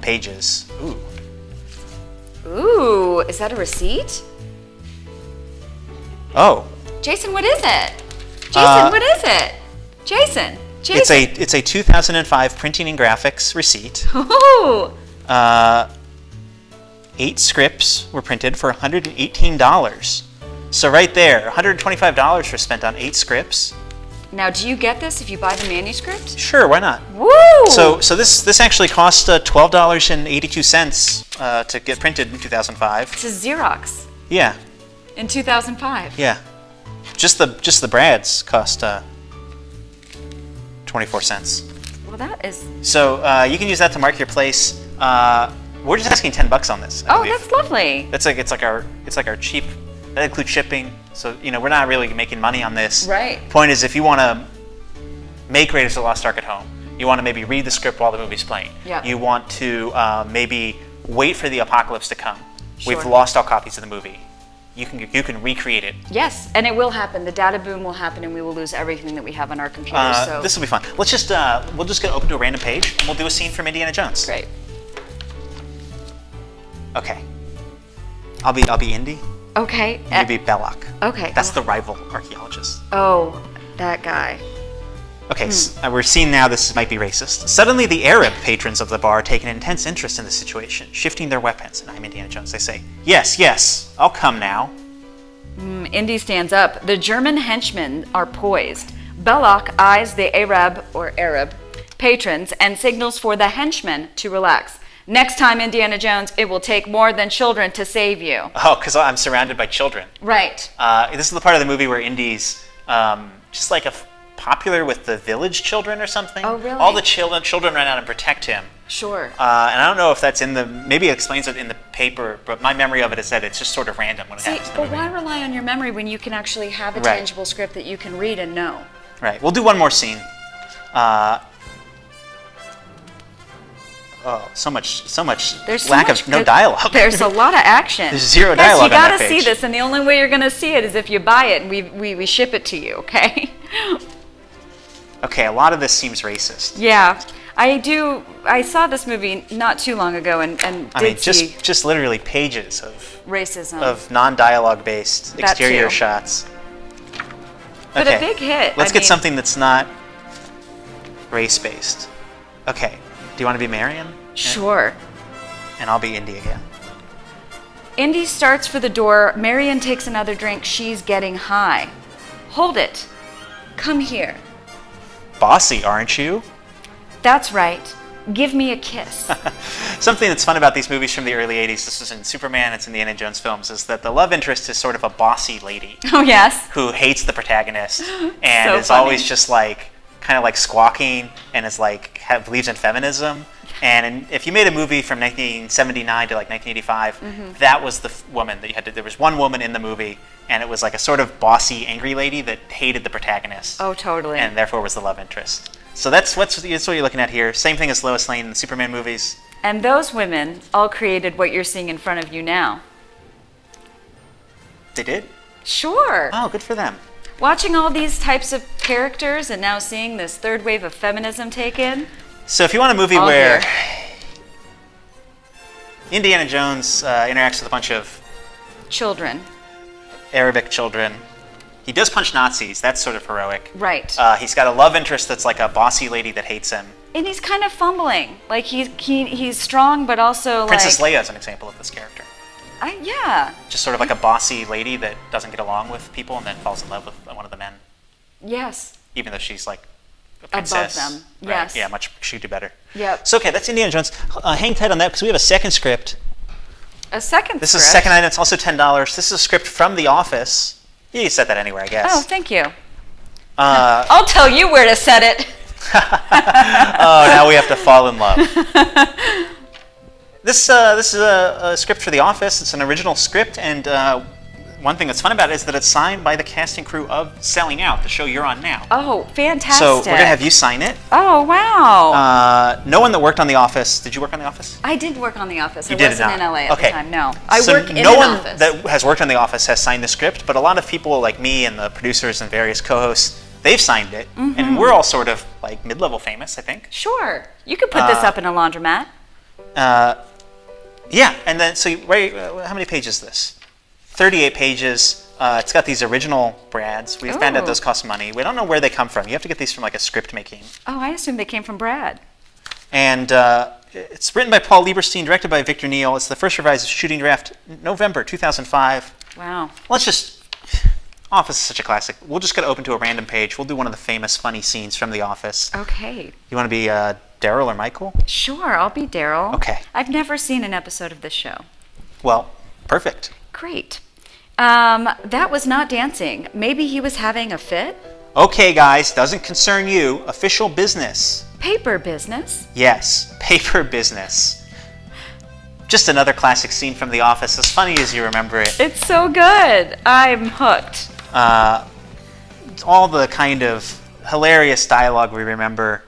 Speaker 1: pages.
Speaker 2: Ooh, is that a receipt?
Speaker 1: Oh.
Speaker 2: Jason, what is it? Jason, what is it? Jason.
Speaker 1: It's a 2005 printing and graphics receipt.
Speaker 2: Oh.
Speaker 1: 8 scripts were printed for $118. So right there, $125 were spent on 8 scripts.
Speaker 2: Now, do you get this if you buy the manuscript?
Speaker 1: Sure, why not?
Speaker 2: Woo!
Speaker 1: So this actually cost $12.82 to get printed in 2005.
Speaker 2: It's a Xerox
Speaker 1: Yeah,
Speaker 2: in 2005.
Speaker 1: yeah. Just the brads cost 24 cents.
Speaker 2: Well, that is.
Speaker 1: So you can use that to mark your place. We're just asking $10 on this. I
Speaker 2: Oh,
Speaker 1: believe.
Speaker 2: that's lovely.
Speaker 1: It's like our cheap. That includes shipping. So we're not really making money on this.
Speaker 2: Right.
Speaker 1: Point is, if you want to make Raiders of the Lost Ark at home, you want to maybe read the script while the movie's playing.
Speaker 2: Yeah.
Speaker 1: You want to maybe wait for the apocalypse to come.
Speaker 2: Sure.
Speaker 1: We've lost all copies of the movie. You can recreate it.
Speaker 2: Yes, and it will happen. The data boom will happen, and we will lose everything that we have on our computers. So
Speaker 1: This will be fun. Let's just we'll just get open to a random page, and we'll do a scene from Indiana Jones.
Speaker 2: great.
Speaker 1: Okay. I'll be Indy.
Speaker 2: Okay.
Speaker 1: You be Belloc.
Speaker 2: Okay.
Speaker 1: That's the rival archaeologist.
Speaker 2: Oh, that guy.
Speaker 1: Okay, we're seeing now this might be racist. Suddenly, the Arab patrons of the bar take an intense interest in the situation, shifting their weapons. And I'm Indiana Jones. They say, "Yes, yes, I'll come now."
Speaker 2: Indy stands up. The German henchmen are poised. Belloc eyes the Arab patrons and signals for the henchmen to relax. Next time, Indiana Jones, it will take more than children to save you.
Speaker 1: Oh, because I'm surrounded by children.
Speaker 2: Right.
Speaker 1: This is the part of the movie where Indy's just like popular with the village children or something.
Speaker 2: Oh, really?
Speaker 1: All the children run out and protect him.
Speaker 2: Sure.
Speaker 1: And I don't know if that's maybe it explains it in the paper, but my memory of it is that it's just sort of random when it
Speaker 2: See,
Speaker 1: happens in the
Speaker 2: but
Speaker 1: movie.
Speaker 2: why rely on your memory when you can actually have a
Speaker 1: Right.
Speaker 2: tangible script that you can read and know?
Speaker 1: Right. We'll do one more scene. So much
Speaker 2: There's so
Speaker 1: lack
Speaker 2: much
Speaker 1: of no
Speaker 2: good-
Speaker 1: dialogue.
Speaker 2: There's a lot of action.
Speaker 1: There's zero
Speaker 2: Guys,
Speaker 1: dialogue
Speaker 2: you
Speaker 1: on
Speaker 2: gotta
Speaker 1: that
Speaker 2: see
Speaker 1: page.
Speaker 2: this, and the only way you're gonna see it is if you buy it and we ship it to you. Okay?
Speaker 1: Okay, a lot of this seems racist.
Speaker 2: Yeah, I saw this movie not too long ago and
Speaker 1: I mean,
Speaker 2: did see
Speaker 1: just literally pages
Speaker 2: racism.
Speaker 1: of non-dialogue based
Speaker 2: That
Speaker 1: exterior
Speaker 2: too.
Speaker 1: shots.
Speaker 2: But a big hit.
Speaker 1: Let's
Speaker 2: I
Speaker 1: get
Speaker 2: mean-
Speaker 1: something that's not race-based. Okay. Do you want to be Marion?
Speaker 2: Sure.
Speaker 1: And I'll be Indy again.
Speaker 2: Indy starts for the door. Marion takes another drink. She's getting high. Hold it. Come here.
Speaker 1: Bossy, aren't you?
Speaker 2: That's right. Give me a kiss.
Speaker 1: Something that's fun about these movies from the early 80s, this was in Superman, it's in the Indiana Jones films, is that the love interest is sort of a bossy lady
Speaker 2: Oh, yes.
Speaker 1: who hates the protagonist and
Speaker 2: So
Speaker 1: is
Speaker 2: funny.
Speaker 1: always just like, kind of like squawking and is like, believes in feminism. And if you made a movie from 1979 to like 1985, that was the woman that you had to, there was one woman in the movie and it was like a sort of bossy, angry lady that hated the protagonist.
Speaker 2: Oh, totally.
Speaker 1: And therefore was the love interest. So that's what you're looking at here. Same thing as Lois Lane in the Superman movies.
Speaker 2: And those women all created what you're seeing in front of you now.
Speaker 1: They did?
Speaker 2: Sure.
Speaker 1: Oh, good for them.
Speaker 2: Watching all these types of characters and now seeing this third wave of feminism take in.
Speaker 1: So if you want a movie
Speaker 2: All
Speaker 1: where
Speaker 2: here.
Speaker 1: Indiana Jones interacts with a bunch of
Speaker 2: Children.
Speaker 1: Arabic children, he does punch Nazis. That's sort of heroic.
Speaker 2: Right.
Speaker 1: He's got a love interest that's like a bossy lady that hates him.
Speaker 2: And he's kind of fumbling. Like he's strong, but also
Speaker 1: Princess
Speaker 2: like.
Speaker 1: Leia is an example of this character.
Speaker 2: Yeah.
Speaker 1: Just sort of like a bossy lady that doesn't get along with people and then falls in love with one of the men,
Speaker 2: Yes.
Speaker 1: even though she's like a
Speaker 2: Above
Speaker 1: princess.
Speaker 2: them.
Speaker 1: Right?
Speaker 2: Yes.
Speaker 1: Yeah, she'd do better.
Speaker 2: Yep.
Speaker 1: So okay, that's Indiana Jones. Hang tight on that because we have a second script.
Speaker 2: A second
Speaker 1: This
Speaker 2: script.
Speaker 1: is a second item. It's also $10. This is a script from The Office. You can set that anywhere, I guess.
Speaker 2: Oh, thank you.
Speaker 1: Uh,
Speaker 2: I'll tell you where to set it.
Speaker 1: oh, now we have to fall in love. This is a script for The Office. It's an original script, and one thing that's fun about it is that it's signed by the cast and crew of Selling Out, the show you're on now.
Speaker 2: Oh, fantastic.
Speaker 1: So we're going to have you sign it.
Speaker 2: Oh, wow.
Speaker 1: No one that worked on The Office. Did you work on The Office?
Speaker 2: I did work on The Office.
Speaker 1: You
Speaker 2: I
Speaker 1: did
Speaker 2: wasn't
Speaker 1: not.
Speaker 2: in LA at
Speaker 1: Okay.
Speaker 2: the time, no. I
Speaker 1: So
Speaker 2: work in
Speaker 1: no
Speaker 2: an
Speaker 1: one
Speaker 2: office.
Speaker 1: that has worked on The Office has signed the script, but a lot of people like me and the producers and various co-hosts, they've signed it, and we're all sort of like mid-level famous, I think.
Speaker 2: Sure. You could put this up in a laundromat.
Speaker 1: Yeah, and then so how many pages is this? 38 pages. It's got these original Brads. We found out
Speaker 2: Ooh.
Speaker 1: those cost money. We don't know where they come from. You have to get these from like a script making.
Speaker 2: Oh, I assume they came from Brad.
Speaker 1: And it's written by Paul Lieberstein, directed by Victor Neal. It's the first revised shooting draft, November 2005.
Speaker 2: Wow.
Speaker 1: Office is such a classic. We're just going to open to a random page. We'll do one of the famous funny scenes from The Office.
Speaker 2: Okay.
Speaker 1: You want to be Daryl or Michael?
Speaker 2: Sure, I'll be Daryl.
Speaker 1: Okay.
Speaker 2: I've never seen an episode of this show.
Speaker 1: Well, perfect.
Speaker 2: Great. That was not dancing. Maybe he was having a fit?
Speaker 1: Okay, guys, doesn't concern you. Official business.
Speaker 2: Paper business?
Speaker 1: Yes, paper business. Just another classic scene from The Office, as funny as you remember it.
Speaker 2: It's so good. I'm hooked.
Speaker 1: All the kind of hilarious dialogue we remember.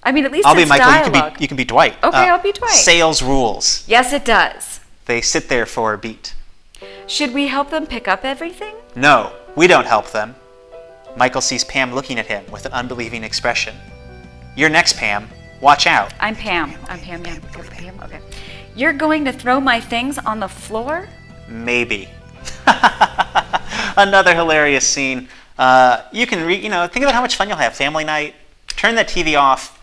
Speaker 2: I mean, at least
Speaker 1: I'll be
Speaker 2: it's
Speaker 1: Michael,
Speaker 2: dialogue.
Speaker 1: you can be Dwight.
Speaker 2: Okay, I'll be Dwight.
Speaker 1: Sales rules.
Speaker 2: Yes, it does.
Speaker 1: They sit there for a beat.
Speaker 2: Should we help them pick up everything?
Speaker 1: No, we don't help them. Michael sees Pam looking at him with an unbelieving expression. You're next, Pam. Watch out.
Speaker 2: I'm Pam. I'm Pam. Yeah. Pam. Okay. You're going to throw my things on the floor?
Speaker 1: Maybe. Another hilarious scene. You can think about how much fun you'll have. Family night. Turn that TV off.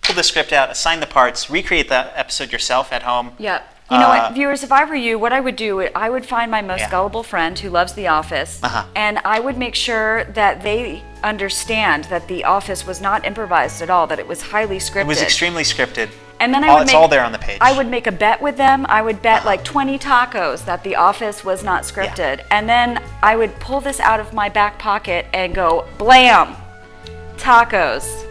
Speaker 1: Pull the script out. Assign the parts. Recreate the episode yourself at home.
Speaker 2: Yep. You know what, viewers, if I were you, what I would do, I would find my most
Speaker 1: Yeah.
Speaker 2: gullible friend who loves The Office, and I would make sure that they understand that The Office was not improvised at all, that it was highly scripted.
Speaker 1: It was extremely scripted.
Speaker 2: And then
Speaker 1: It's all there on the page.
Speaker 2: I would make a bet with them. I would bet like 20 tacos that The Office was not scripted. And then I would pull this out of my back pocket and go, blam, tacos.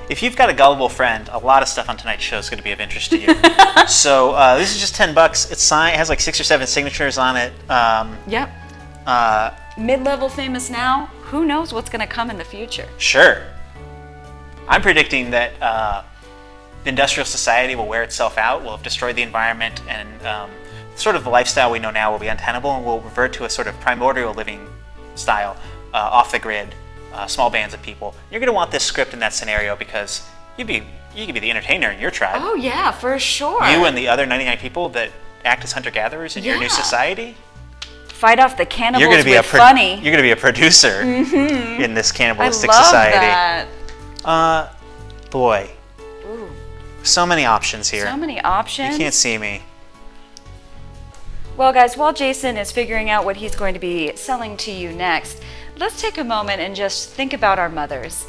Speaker 1: If you've got a gullible friend, a lot of stuff on tonight's show is going to be of interest to you. So this is just $10. It's signed. It has like 6 or 7 signatures on it.
Speaker 2: Yep. Mid-level famous now. Who knows what's going to come in the future?
Speaker 1: Sure. I'm predicting that the industrial society will wear itself out, will have destroyed the environment, and sort of the lifestyle we know now will be untenable, and we'll revert to a sort of primordial living style, off the grid. Small bands of people. You're going to want this script in that scenario because you could be the entertainer in your tribe.
Speaker 2: Oh yeah, for sure.
Speaker 1: You and the other 99 people that act as hunter-gatherers in your new
Speaker 2: Yeah.
Speaker 1: society.
Speaker 2: Fight off the cannibals
Speaker 1: You're going to be
Speaker 2: with funny.
Speaker 1: You're going to be a producer in this
Speaker 2: I
Speaker 1: cannibalistic
Speaker 2: love
Speaker 1: society.
Speaker 2: that.
Speaker 1: Boy,
Speaker 2: Ooh,
Speaker 1: so many options here.
Speaker 2: so many options.
Speaker 1: You can't see me.
Speaker 2: Well, guys, while Jason is figuring out what he's going to be selling to you next, let's take a moment and just think about our mothers.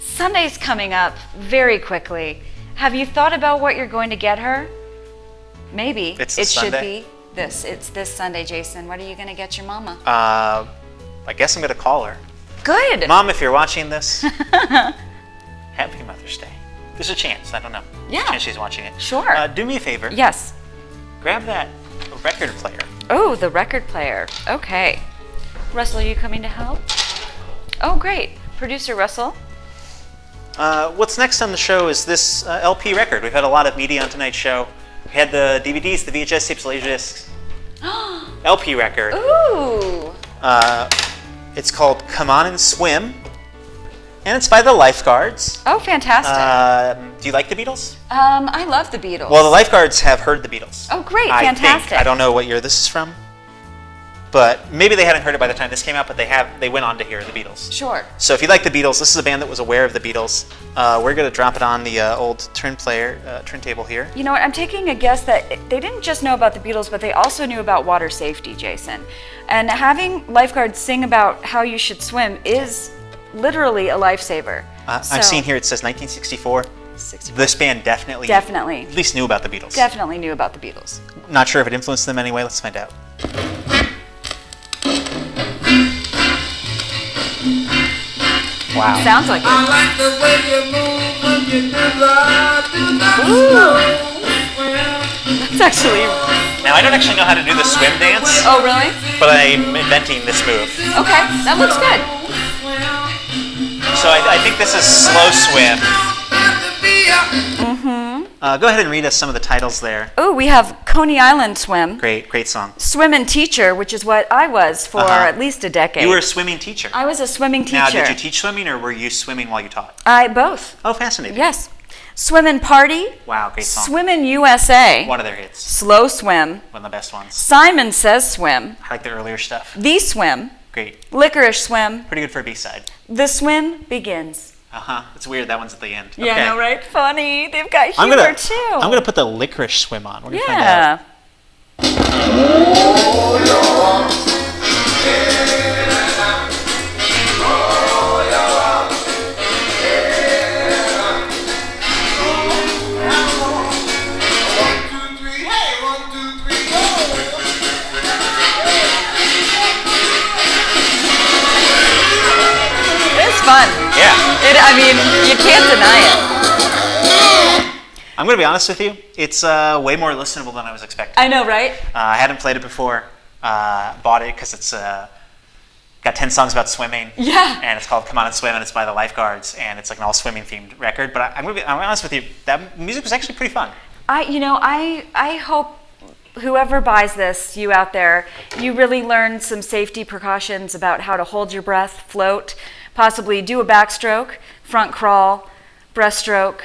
Speaker 2: Sunday's coming up very quickly. Have you thought about what you're going to get her? Maybe.
Speaker 1: It's
Speaker 2: it
Speaker 1: this
Speaker 2: should
Speaker 1: Sunday?
Speaker 2: be this. It's this Sunday, Jason. What are you going to get your mama?
Speaker 1: I guess I'm going to call her.
Speaker 2: Good.
Speaker 1: Mom, if you're watching this, happy Mother's Day. There's a chance. I don't know. There's
Speaker 2: Yeah.
Speaker 1: a chance she's watching it.
Speaker 2: Sure.
Speaker 1: Do me a favor.
Speaker 2: Yes.
Speaker 1: Grab that record player.
Speaker 2: Oh, the record player. Okay. Russell, are you coming to help? Oh, great. Producer Russell.
Speaker 1: What's next on the show is this LP record. We've had a lot of media on tonight's show. We had the DVDs, the VHS tapes, Laserdiscs. LP record.
Speaker 2: Ooh.
Speaker 1: It's called Come On and Swim, and it's by the Lifeguards.
Speaker 2: Oh, fantastic.
Speaker 1: Do you like the Beatles?
Speaker 2: I love the Beatles.
Speaker 1: Well, the Lifeguards have heard the Beatles.
Speaker 2: Oh, great,
Speaker 1: I
Speaker 2: fantastic.
Speaker 1: think. I don't know what year this is from, but maybe they hadn't heard it by the time this came out, but they went on to hear the Beatles.
Speaker 2: Sure.
Speaker 1: So if you like the Beatles, this is a band that was aware of the Beatles. We're going to drop it on the old turntable here.
Speaker 2: You know what? I'm taking a guess that they didn't just know about the Beatles, but they also knew about water safety, Jason. And having lifeguards sing about how you should swim is literally a lifesaver.
Speaker 1: I'm seeing here it says 1964.
Speaker 2: 64.
Speaker 1: This band definitely at least knew about the Beatles.
Speaker 2: Definitely knew about the Beatles.
Speaker 1: Not sure if it influenced them anyway. Let's find out. Wow.
Speaker 2: Sounds like it.
Speaker 5: I like the way you move when you do the
Speaker 2: Ooh. That's actually...
Speaker 1: Now, I don't actually know how to do the swim dance,
Speaker 2: Oh, really?
Speaker 1: but I'm inventing this move.
Speaker 2: Okay, that looks good.
Speaker 1: So I think this is slow swim. Go ahead and read us some of the titles there.
Speaker 2: Oh, we have Coney Island Swim,
Speaker 1: Great song.
Speaker 2: Swim and Teacher, which is what I was for at least a decade.
Speaker 1: You were a swimming teacher.
Speaker 2: I was a swimming teacher.
Speaker 1: Now, did you teach swimming, or were you swimming while you taught?
Speaker 2: Both.
Speaker 1: Oh, fascinating.
Speaker 2: Yes. Swim and Party.
Speaker 1: Wow, great song.
Speaker 2: Swim in USA.
Speaker 1: One of their hits.
Speaker 2: Slow Swim.
Speaker 1: One of the best ones.
Speaker 2: Simon Says Swim.
Speaker 1: I like the earlier stuff.
Speaker 2: The Swim.
Speaker 1: Great.
Speaker 2: Licorice Swim.
Speaker 1: Pretty good for a B-side.
Speaker 2: The Swim Begins.
Speaker 1: It's weird. That one's at the end.
Speaker 2: Yeah,
Speaker 1: Okay.
Speaker 2: I know, right? Funny. They've got humor too.
Speaker 1: I'm gonna put the Licorice Swim on. We're gonna find out.
Speaker 2: Yeah. It's fun.
Speaker 1: Yeah.
Speaker 2: I mean, you can't deny it.
Speaker 1: I'm gonna be honest with you. It's way more listenable than I was expecting.
Speaker 2: I know, right?
Speaker 1: I hadn't played it before. Bought it because it's got 10 songs about swimming.
Speaker 2: Yeah.
Speaker 1: And it's called Come On and Swim, and it's by the Lifeguards, and it's like an all swimming themed record. But I'm honest with you. That music was actually pretty fun.
Speaker 2: I hope whoever buys this, you out there, you really learn some safety precautions about how to hold your breath, float, possibly do a backstroke, front crawl, breaststroke,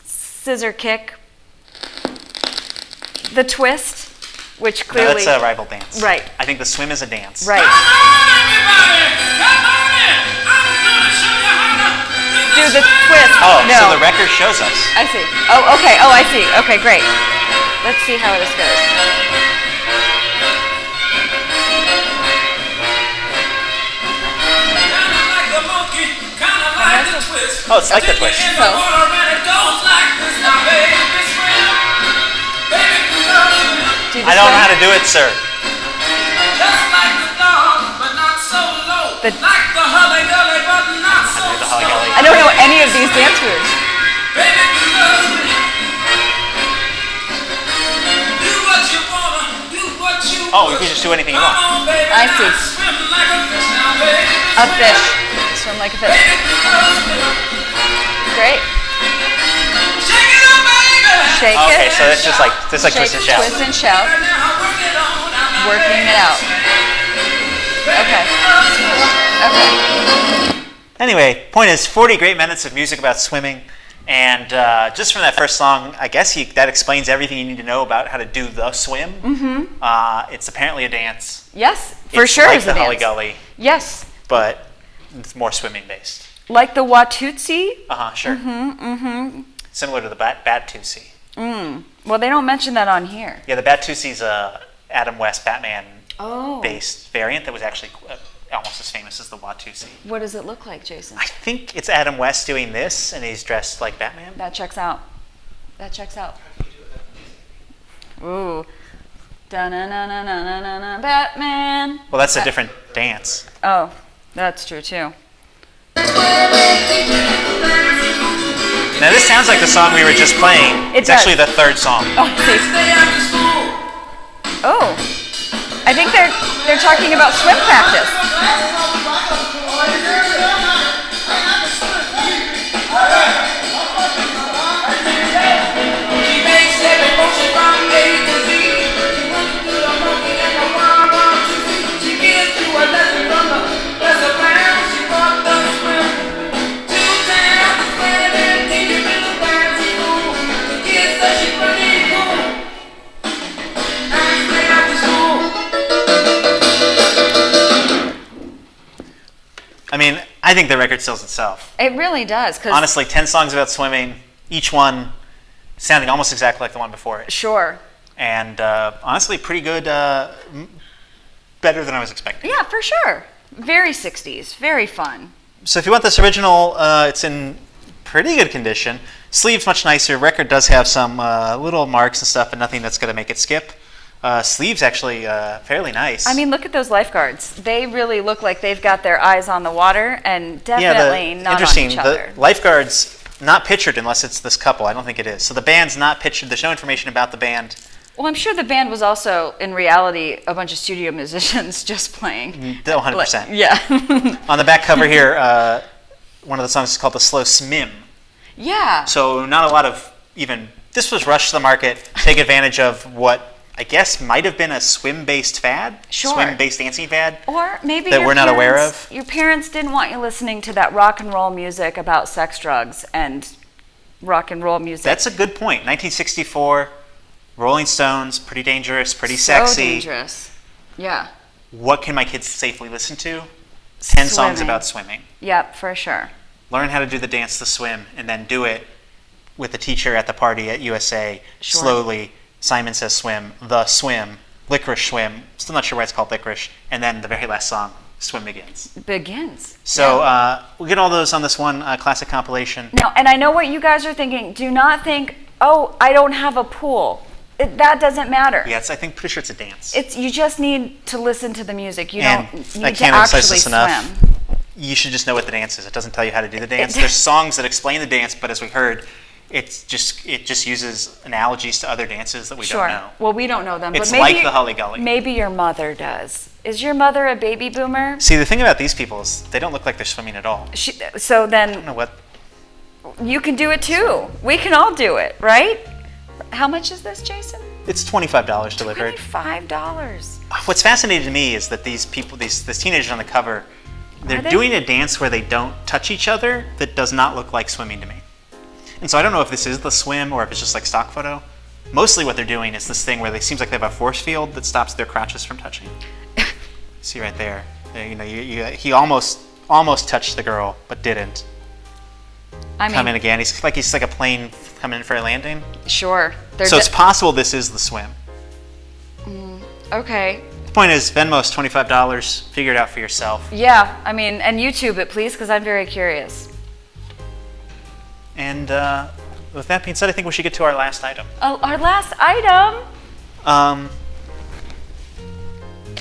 Speaker 2: scissor kick, the twist, which
Speaker 1: No,
Speaker 2: clearly...
Speaker 1: that's a rival dance.
Speaker 2: Right.
Speaker 1: I think the swim is a dance.
Speaker 2: Right. Do the twist.
Speaker 1: Oh,
Speaker 2: no.
Speaker 1: so the record shows us.
Speaker 2: I see. Oh, okay. Oh, I see. Okay, great. Let's see how this goes.
Speaker 1: Oh, it's like the twist.
Speaker 2: So,
Speaker 1: I don't know how to do it, sir.
Speaker 2: The-
Speaker 1: The Holly Gully.
Speaker 2: I don't know any of these dance moves.
Speaker 1: Oh, you can just do anything you want.
Speaker 2: I see. A fish. Swim like a fish. Great. Shake it.
Speaker 1: Okay, so that's just like twist and shout.
Speaker 2: Twist and shout. Working it out. Okay. Okay.
Speaker 1: Anyway, point is 40 great minutes of music about swimming. And just from that first song, I guess that explains everything you need to know about how to do the swim. Mm-hmm. It's apparently a dance.
Speaker 2: Yes, for
Speaker 1: It's
Speaker 2: sure
Speaker 1: like
Speaker 2: is
Speaker 1: the
Speaker 2: a
Speaker 1: Holly
Speaker 2: dance.
Speaker 1: Gully,
Speaker 2: Yes.
Speaker 1: but it's more swimming based.
Speaker 2: Like the Watusi.
Speaker 1: Sure. Similar to the Batusi.
Speaker 2: Well, they don't mention that on here.
Speaker 1: Yeah, the Batusi's a Adam West Batman
Speaker 2: Oh.
Speaker 1: based variant that was actually almost as famous as the Watusi.
Speaker 2: What does it look like, Jason?
Speaker 1: I think it's Adam West doing this, and he's dressed like Batman.
Speaker 2: That checks out. That checks out. Ooh. Da-na-na-na-na-na-na, Batman.
Speaker 1: Well, that's a different dance.
Speaker 2: Oh, that's true too.
Speaker 1: Now, this sounds like the song we were just playing.
Speaker 2: It
Speaker 1: It's
Speaker 2: does.
Speaker 1: actually the third song.
Speaker 2: Oh, I see. Oh. I think they're talking about swim practice.
Speaker 1: I think the record sells itself.
Speaker 2: It really does. 'Cause
Speaker 1: Honestly, 10 songs about swimming, each one sounding almost exactly like the one before it.
Speaker 2: Sure.
Speaker 1: And honestly, pretty good, better than I was expecting.
Speaker 2: Yeah, for sure. Very 60s. Very fun.
Speaker 1: So if you want this original, it's in pretty good condition. Sleeve's much nicer. Record does have some little marks and stuff, but nothing that's going to make it skip. Sleeve's actually fairly nice.
Speaker 2: I mean, look at those lifeguards. They really look like they've got their eyes on the water and definitely not
Speaker 1: interesting.
Speaker 2: on each other.
Speaker 1: The lifeguards not pictured unless it's this couple. I don't think it is. So the band's not pictured. There's no information about the band.
Speaker 2: Well, I'm sure the band was also, in reality, a bunch of studio musicians just playing.
Speaker 1: 100%.
Speaker 2: Yeah.
Speaker 1: On the back cover here, one of the songs is called "The Slow Swim."
Speaker 2: Yeah.
Speaker 1: So not a lot of even. This was rushed to the market, take advantage of what I guess might have been a swim-based fad,
Speaker 2: Sure.
Speaker 1: swim-based dancing fad.
Speaker 2: Or maybe
Speaker 1: that
Speaker 2: your
Speaker 1: we're not aware
Speaker 2: parents-
Speaker 1: of.
Speaker 2: Your parents didn't want you listening to that rock and roll music about sex, drugs, and rock and roll music.
Speaker 1: That's a good point. 1964, Rolling Stones, pretty dangerous, pretty
Speaker 2: so
Speaker 1: sexy.
Speaker 2: dangerous. Yeah.
Speaker 1: What can my kids safely listen to? 10 songs
Speaker 2: Swimming.
Speaker 1: about swimming.
Speaker 2: Yep, for sure.
Speaker 1: Learn how to do the dance to swim, and then do it with the teacher at the party at USA.
Speaker 2: Sure.
Speaker 1: Slowly, Simon Says Swim, The Swim, Licorice Swim. Still not sure why it's called Licorice. And then the very last song, Swim Begins.
Speaker 2: Begins.
Speaker 1: So
Speaker 2: Yeah.
Speaker 1: we'll get all those on this one classic compilation.
Speaker 2: Now, and I know what you guys are thinking. Do not think, oh, I don't have a pool. That doesn't matter.
Speaker 1: Yeah, I think pretty sure it's a dance.
Speaker 2: It's you just need to listen to the music. You
Speaker 1: And
Speaker 2: don't need
Speaker 1: I
Speaker 2: to
Speaker 1: can't emphasize
Speaker 2: actually
Speaker 1: this
Speaker 2: swim.
Speaker 1: enough. You should just know what the dance is. It doesn't tell you how to do the dance. There's songs that explain the dance, but as we heard, it just uses analogies to other dances that we
Speaker 2: Sure.
Speaker 1: don't know.
Speaker 2: Well, we don't know them,
Speaker 1: It's
Speaker 2: but maybe
Speaker 1: like the Holly Golly.
Speaker 2: Maybe your mother does. Is your mother a baby boomer?
Speaker 1: See, the thing about these people is they don't look like they're swimming at all.
Speaker 2: So
Speaker 1: I don't
Speaker 2: then
Speaker 1: know what.
Speaker 2: you can do it too. We can all do it, right? How much is this, Jason?
Speaker 1: It's $25 delivered.
Speaker 2: $25.
Speaker 1: What's fascinating to me is that these people, these teenagers on the cover, they're
Speaker 2: Are they?
Speaker 1: doing a dance where they don't touch each other that does not look like swimming to me. And so I don't know if this is the swim or if it's just like stock photo. Mostly what they're doing is this thing where it seems like they have a force field that stops their crotches from touching. See right there. He almost touched the girl, but didn't.
Speaker 2: I mean,
Speaker 1: Come in again. He's like a plane coming in for a landing.
Speaker 2: sure. They're
Speaker 1: So it's possible this is the swim.
Speaker 2: okay.
Speaker 1: The point is, Venmo's $25. Figure it out for yourself.
Speaker 2: Yeah, I mean, and YouTube it, please, because I'm very curious.
Speaker 1: And with that being said, I think we should get to our last item.
Speaker 2: Oh, our last item.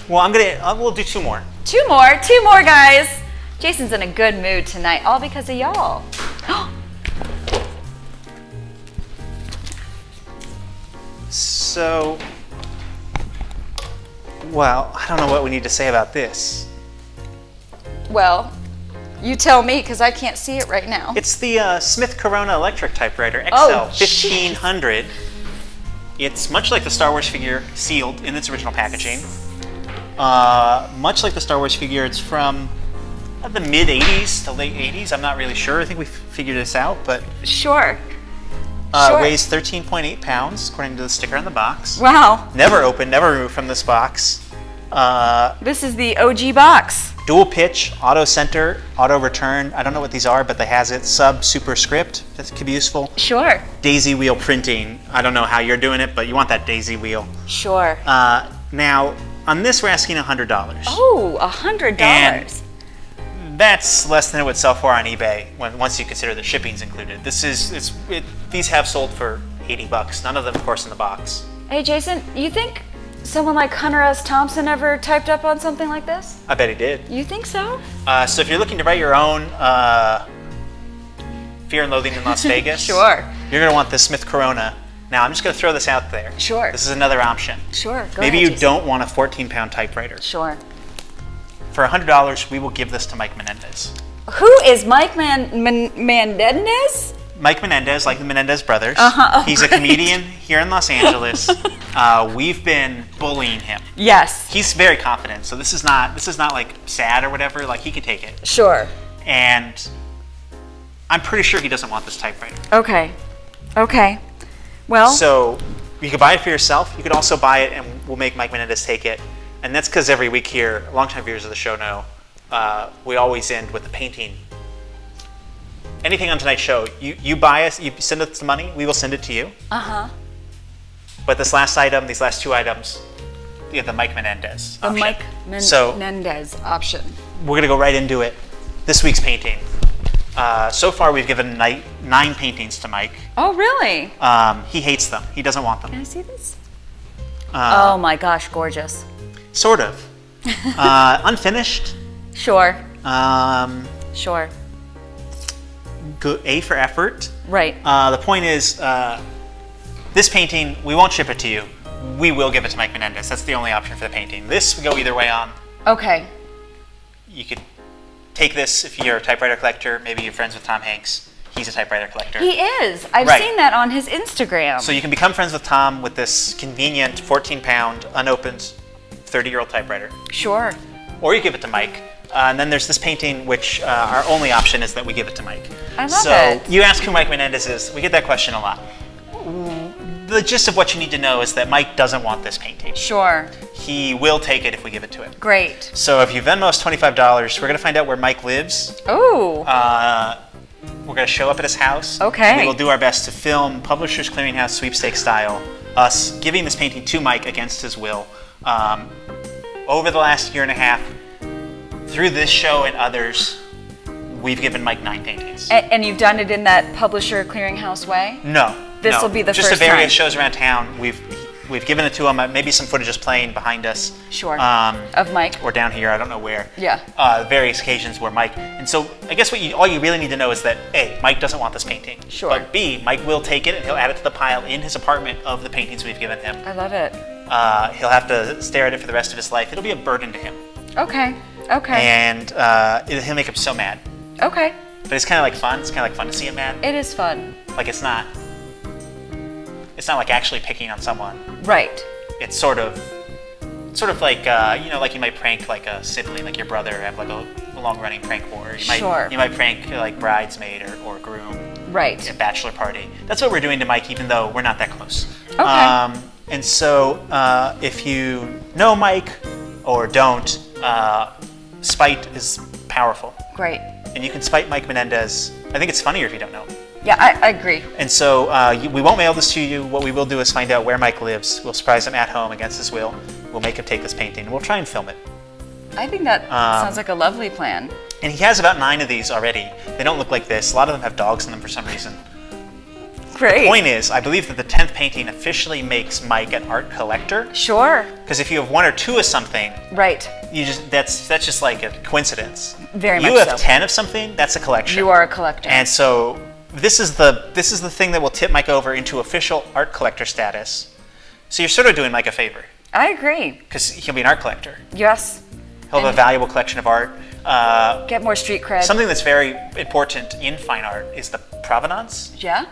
Speaker 1: Well, we'll do two more.
Speaker 2: Two more, guys. Jason's in a good mood tonight, all because of y'all.
Speaker 1: So, well, I don't know what we need to say about this.
Speaker 2: Well, you tell me, because I can't see it right now.
Speaker 1: It's the Smith Corona electric typewriter XL
Speaker 2: Oh,
Speaker 1: 1500. It's much like the Star Wars figure, sealed in its original packaging. Much like the Star Wars figure, it's from the mid 80s to late 80s. I'm not really sure. I think we figured this out, but
Speaker 2: Sure. Sure.
Speaker 1: weighs 13.8 pounds, according to the sticker on the box.
Speaker 2: Wow.
Speaker 1: Never opened, never removed from this box.
Speaker 2: This is the OG box.
Speaker 1: Dual pitch, auto center, auto return. I don't know what these are, but they has it. Sub superscript. That could be useful.
Speaker 2: Sure.
Speaker 1: Daisy wheel printing. I don't know how you're doing it, but you want that daisy wheel.
Speaker 2: Sure.
Speaker 1: Now, on this, we're asking $100.
Speaker 2: Oh, $100.
Speaker 1: And that's less than it would sell for on eBay once you consider the shipping's included. These have sold for $80. None of them, of course, in the box.
Speaker 2: Hey, Jason, you think someone like Hunter S. Thompson ever typed up on something like this?
Speaker 1: I bet he did.
Speaker 2: You think so?
Speaker 1: So if you're looking to write your own Fear and Loathing in Las Vegas,
Speaker 2: Sure.
Speaker 1: you're going to want the Smith Corona. Now, I'm just going to throw this out there.
Speaker 2: Sure.
Speaker 1: This is another option.
Speaker 2: Sure. Go
Speaker 1: Maybe
Speaker 2: ahead,
Speaker 1: you
Speaker 2: Jason.
Speaker 1: don't want a 14-pound typewriter.
Speaker 2: Sure.
Speaker 1: For $100, we will give this to Mike Menendez.
Speaker 2: Who is Mike Menendez?
Speaker 1: Mike Menendez, like the Menendez brothers.
Speaker 2: Oh,
Speaker 1: He's a
Speaker 2: great.
Speaker 1: comedian here in Los Angeles. We've been bullying him.
Speaker 2: Yes.
Speaker 1: He's very confident, so this is not like sad or whatever. Like, he can take it.
Speaker 2: Sure.
Speaker 1: And I'm pretty sure he doesn't want this typewriter.
Speaker 2: Okay. Okay. Well,
Speaker 1: So you could buy it for yourself. You could also buy it, and we'll make Mike Menendez take it. And that's because every week here, longtime viewers of the show know, we always end with a painting. Anything on tonight's show, you buy us, you send us the money, we will send it to you. But this last item, these last two items, you have the Mike Menendez
Speaker 2: The
Speaker 1: option.
Speaker 2: Mike Menendez option.
Speaker 1: We're going to go right into it. This week's painting. So far, we've given 9 paintings to Mike.
Speaker 2: Oh, really?
Speaker 1: He hates them. He doesn't want them.
Speaker 2: Can I see this? Oh my gosh, gorgeous.
Speaker 1: Sort of. Unfinished.
Speaker 2: Sure.
Speaker 1: Sure. Good. A for effort.
Speaker 2: Right.
Speaker 1: The point is, this painting, we won't ship it to you. We will give it to Mike Menendez. That's the only option for the painting. This would go either way on.
Speaker 2: Okay.
Speaker 1: You could take this if you're a typewriter collector. Maybe you're friends with Tom Hanks. He's a typewriter collector.
Speaker 2: He is. I've
Speaker 1: Right.
Speaker 2: seen that on his Instagram.
Speaker 1: So you can become friends with Tom with this convenient 14-pound, unopened, 30-year-old typewriter.
Speaker 2: Sure.
Speaker 1: Or you give it to Mike. And then there's this painting, which our only option is that we give it to Mike.
Speaker 2: I love
Speaker 1: so
Speaker 2: it.
Speaker 1: You ask who Mike Menendez is. We get that question a lot. The gist of what you need to know is that Mike doesn't want this painting.
Speaker 2: Sure.
Speaker 1: He will take it if we give it to him.
Speaker 2: Great.
Speaker 1: So if you Venmo us $25, we're going to find out where Mike lives.
Speaker 2: Ooh.
Speaker 1: We're going to show up at his house.
Speaker 2: Okay.
Speaker 1: We will do our best to film Publishers Clearinghouse sweepstakes style, us giving this painting to Mike against his will. Over the last year and a half, through this show and others, we've given Mike 9 paintings.
Speaker 2: And you've done it in that Publisher Clearinghouse way?
Speaker 1: No.
Speaker 2: This
Speaker 1: no.
Speaker 2: will be the
Speaker 1: just
Speaker 2: first
Speaker 1: at various
Speaker 2: time.
Speaker 1: shows around town. We've given it to him. Maybe some footage is playing behind us.
Speaker 2: Sure. Of Mike?
Speaker 1: Or down here, I don't know where.
Speaker 2: Yeah.
Speaker 1: Various occasions where Mike. And so I guess all you really need to know is that A, Mike doesn't want this painting.
Speaker 2: Sure.
Speaker 1: But B, Mike will take it and he'll add it to the pile in his apartment of the paintings we've given him.
Speaker 2: I love it.
Speaker 1: He'll have to stare at it for the rest of his life. It'll be a burden to him.
Speaker 2: Okay. Okay.
Speaker 1: And he'll make him so mad.
Speaker 2: Okay.
Speaker 1: But it's kind of like fun. It's kind of like fun to see him mad.
Speaker 2: It is fun.
Speaker 1: Like it's not like actually picking on someone.
Speaker 2: Right.
Speaker 1: It's sort of like like you might prank like a sibling, like your brother, have like a long-running prank war. You might prank like bridesmaid or groom.
Speaker 2: Right.
Speaker 1: A bachelor party. That's what we're doing to Mike, even though we're not that close.
Speaker 2: Okay.
Speaker 1: And so if you know Mike or don't, spite is powerful.
Speaker 2: Great.
Speaker 1: And you can spite Mike Menendez. I think it's funnier if you don't know.
Speaker 2: Yeah, I agree.
Speaker 1: And so we won't mail this to you. What we will do is find out where Mike lives. We'll surprise him at home against his will. We'll make him take this painting. And we'll try and film it.
Speaker 2: I think that sounds like a lovely plan.
Speaker 1: And he has about 9 of these already. They don't look like this. A lot of them have dogs in them for some reason.
Speaker 2: Great.
Speaker 1: The point is, I believe that the 10th painting officially makes Mike an art collector.
Speaker 2: Sure.
Speaker 1: Because if you have 1 or 2 of something,
Speaker 2: Right.
Speaker 1: that's just like a coincidence.
Speaker 2: Very much
Speaker 1: You have
Speaker 2: so.
Speaker 1: 10 of something, that's a collection.
Speaker 2: You are a collector.
Speaker 1: And so this is the thing that will tip Mike over into official art collector status. So you're sort of doing Mike a favor
Speaker 2: I agree.
Speaker 1: because he'll be an art collector.
Speaker 2: Yes.
Speaker 1: He'll have a valuable collection of art.
Speaker 2: Get more street cred.
Speaker 1: Something that's very important in fine art is the provenance.
Speaker 2: Yeah?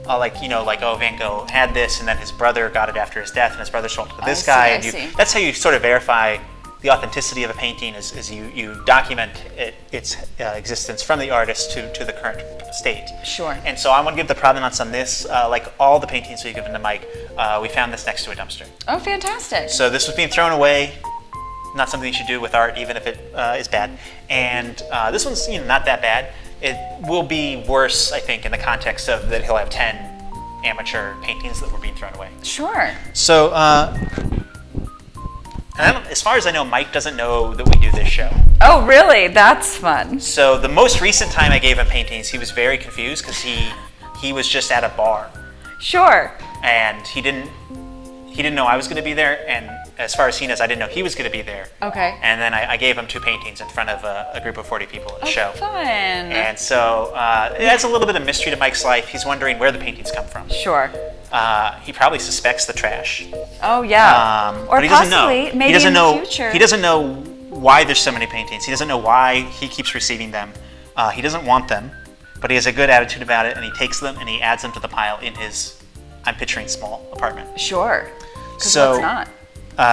Speaker 1: Like Van Gogh had this, and then his brother got it after his death, and his brother sold it to this
Speaker 2: I
Speaker 1: guy.
Speaker 2: see.
Speaker 1: That's how you sort of verify the authenticity of a painting. Is you document its existence from the artist to the current state.
Speaker 2: Sure.
Speaker 1: And so I want to give the provenance on this. Like all the paintings we've given to Mike, we found this next to a dumpster.
Speaker 2: Oh, fantastic.
Speaker 1: So this was being thrown away. Not something you should do with art, even if it is bad. And this one's not that bad. It will be worse, I think, in the context of that he'll have 10 amateur paintings that were being thrown away.
Speaker 2: Sure.
Speaker 1: So, as far as I know, Mike doesn't know that we do this show.
Speaker 2: Oh, really? That's fun.
Speaker 1: So the most recent time I gave him paintings, he was very confused because he was just at a bar
Speaker 2: Sure.
Speaker 1: and he didn't know I was going to be there, and as far as he knows, I didn't know he was going to be there.
Speaker 2: Okay.
Speaker 1: And then I gave him 2 paintings in front of a group of 40 people at a show.
Speaker 2: Fun.
Speaker 1: And so it adds a little bit of mystery to Mike's life. He's wondering where the paintings come from.
Speaker 2: Sure.
Speaker 1: He probably suspects the trash.
Speaker 2: Oh, yeah. Or
Speaker 1: but he doesn't
Speaker 2: possibly,
Speaker 1: know.
Speaker 2: maybe
Speaker 1: He doesn't
Speaker 2: in
Speaker 1: know.
Speaker 2: the future.
Speaker 1: He doesn't know why there's so many paintings. He doesn't know why he keeps receiving them. He doesn't want them, but he has a good attitude about it, and he takes them and he adds them to the pile in his, I'm picturing, small apartment.
Speaker 2: Sure. 'Cause
Speaker 1: So
Speaker 2: let's not.